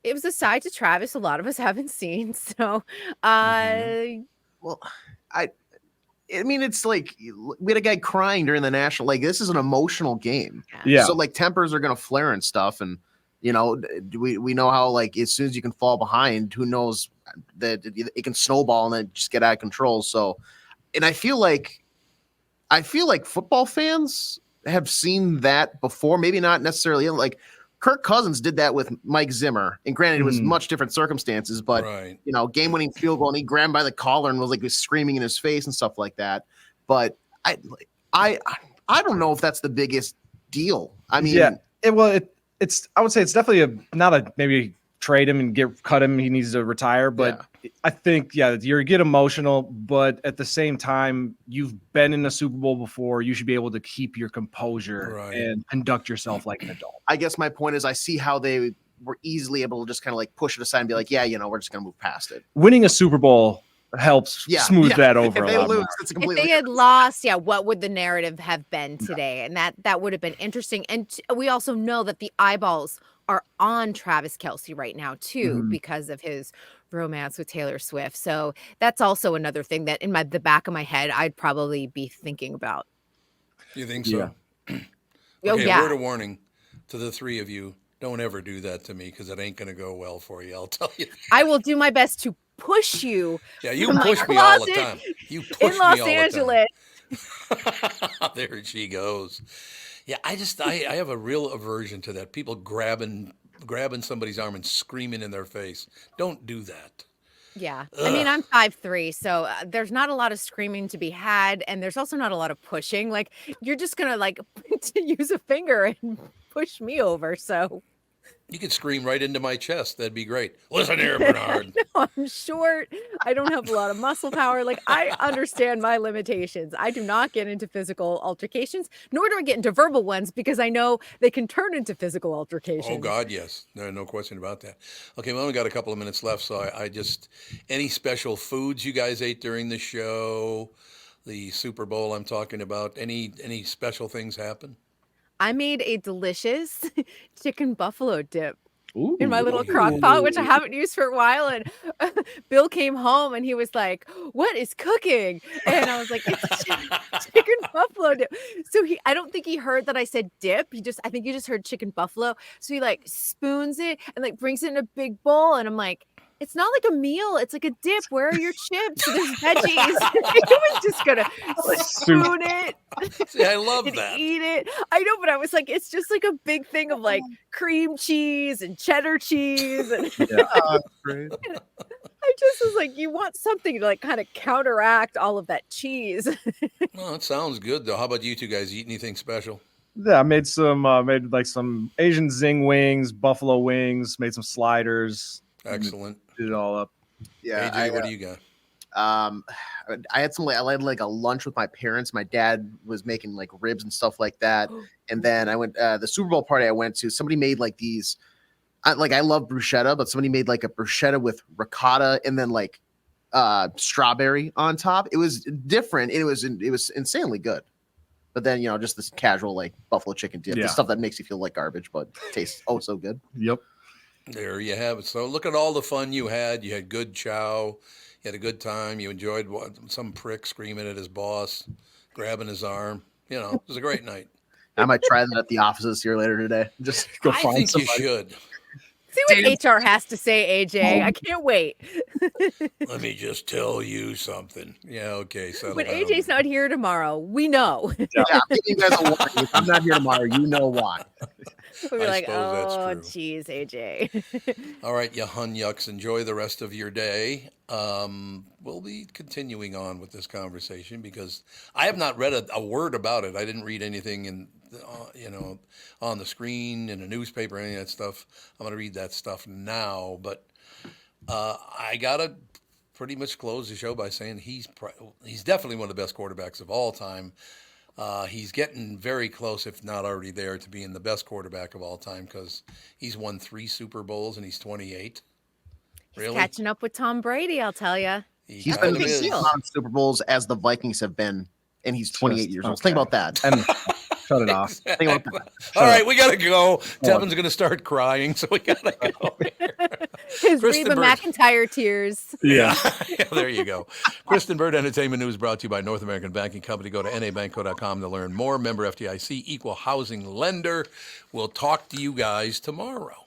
It was a side to Travis a lot of us haven't seen. So, well, I mean, it's like we had a guy crying during the national. Like, this is an emotional game. Yeah. So, like, tempers are going to flare and stuff. And, we know how, like, as soon as you can fall behind, who knows that it can snowball and then just get out of control. So, and I feel like football fans have seen that before. Maybe not necessarily like Kirk Cousins did that with Mike Zimmer. And granted, it was much different circumstances, but game-winning field goal, and he grabbed by the collar and was screaming in his face and stuff like that. But I don't know if that's the biggest deal. I mean, I would say it's definitely maybe trade him and cut him. He needs to retire, but I think, you get emotional, but at the same time, you've been in a Super Bowl before. You should be able to keep your composure and conduct yourself like an adult. I guess my point is I see how they were easily able to just kind of like push it aside and be like, we're just going to move past it. Winning a Super Bowl helps smooth that over. If they lose, it's if they had lost, what would the narrative have been today? And that would have been interesting. And we also know that the eyeballs are on Travis Kelce right now too, because of his romance with Taylor Swift. So that's also another thing that in the back of my head, I'd probably be thinking about. You think so? Yeah. Word of warning to the three of you. Don't ever do that to me, because it ain't going to go well for you. I'll tell you. I will do my best to push you. Yeah, you push me all the time. You push in Los me all Angeles. The time. There she goes. Yeah, I have a real aversion to that. People grabbing somebody's arm and screaming in their face. Don't do that. Yeah. Ugh. I mean, I'm 5'3", so there's not a lot of screaming to be had, and there's also not a lot of pushing. Like, you're just going to use a finger and push me over, so. You could scream right into my chest. That'd be great. Listen here, Barnard. No, I'm short. I don't have a lot of muscle power. Like, I understand my limitations. I do not get into physical altercations, nor do I get into verbal ones, because I know they can turn into physical altercations. Oh, God, yes. No question about that. Okay, we only got a couple of minutes left, so I just, any special foods you guys ate during the show, the Super Bowl I'm talking about, any special things happen? I made a delicious chicken buffalo dip in my little crock pot, which I haven't used for a while. And Bill came home and he was like, "What is cooking?" And I was like, "It's chicken buffalo dip." So I don't think he heard that I said dip. I think he just heard chicken buffalo. So he spoons it and brings it in a big bowl. And I'm like, it's not like a meal. It's like a dip. Where are your chips? There's veggies. He was just going to spoon it. See, I love that. Eat it. I know, but I was like, it's just like a big thing of cream cheese and cheddar cheese. And great. I just was like, you want something to kind of counteract all of that cheese. Well, it sounds good, though. How about you two guys? Eat anything special? Yeah, I made some Asian zing wings, buffalo wings, made some sliders. Excellent. Did it all up. Yeah. AJ, what do you got? I had a lunch with my parents. My dad was making ribs and stuff like that. And then I went, the Super Bowl party I went to, somebody made these, I love bruschetta, but somebody made a bruschetta with ricotta and then strawberry on top. It was different. And it was insanely good. But then, just this casual like buffalo chicken dip, the stuff that makes you feel like garbage, but tastes so good. Yep. There you have it. So look at all the fun you had. You had good chow. You had a good time. You enjoyed some prick screaming at his boss, grabbing his arm. It was a great night. I might try that at the offices here later today. Just go I find think somebody. you should. See what HR has to say, AJ. I can't wait. Let me just tell you something. Yeah, okay. When AJ's not here tomorrow, we know. Yeah, I'm giving you guys a warning. If I'm not here tomorrow, you know why. We'll be I like, suppose oh, that's geez, AJ. All right, you hunyucks, enjoy the rest of your day. We'll be continuing on with this conversation because I have not read a word about it. I didn't read anything in, on the screen, in a newspaper, any of that stuff. I'm going to read that stuff now, but I got to pretty much close the show by saying he's definitely one of the best quarterbacks of all time. He's getting very close, if not already there, to being the best quarterback of all time because he's won 3 Super Bowls and he's 28. He's catching up with Tom Brady, I'll tell you. He's been in Super Bowls as the Vikings have been, and he's 28 years old. Think about that. And shut it off. Think about that. All right, we got to go. Devin's going to start crying, so we got to go. His Reba McEntire tears. Yeah. There you go. Kristen Bird Entertainment News brought to you by North American Banking Company. Go to nabanco.com to learn more. Member FDIC, equal housing lender. We'll talk to you guys tomorrow.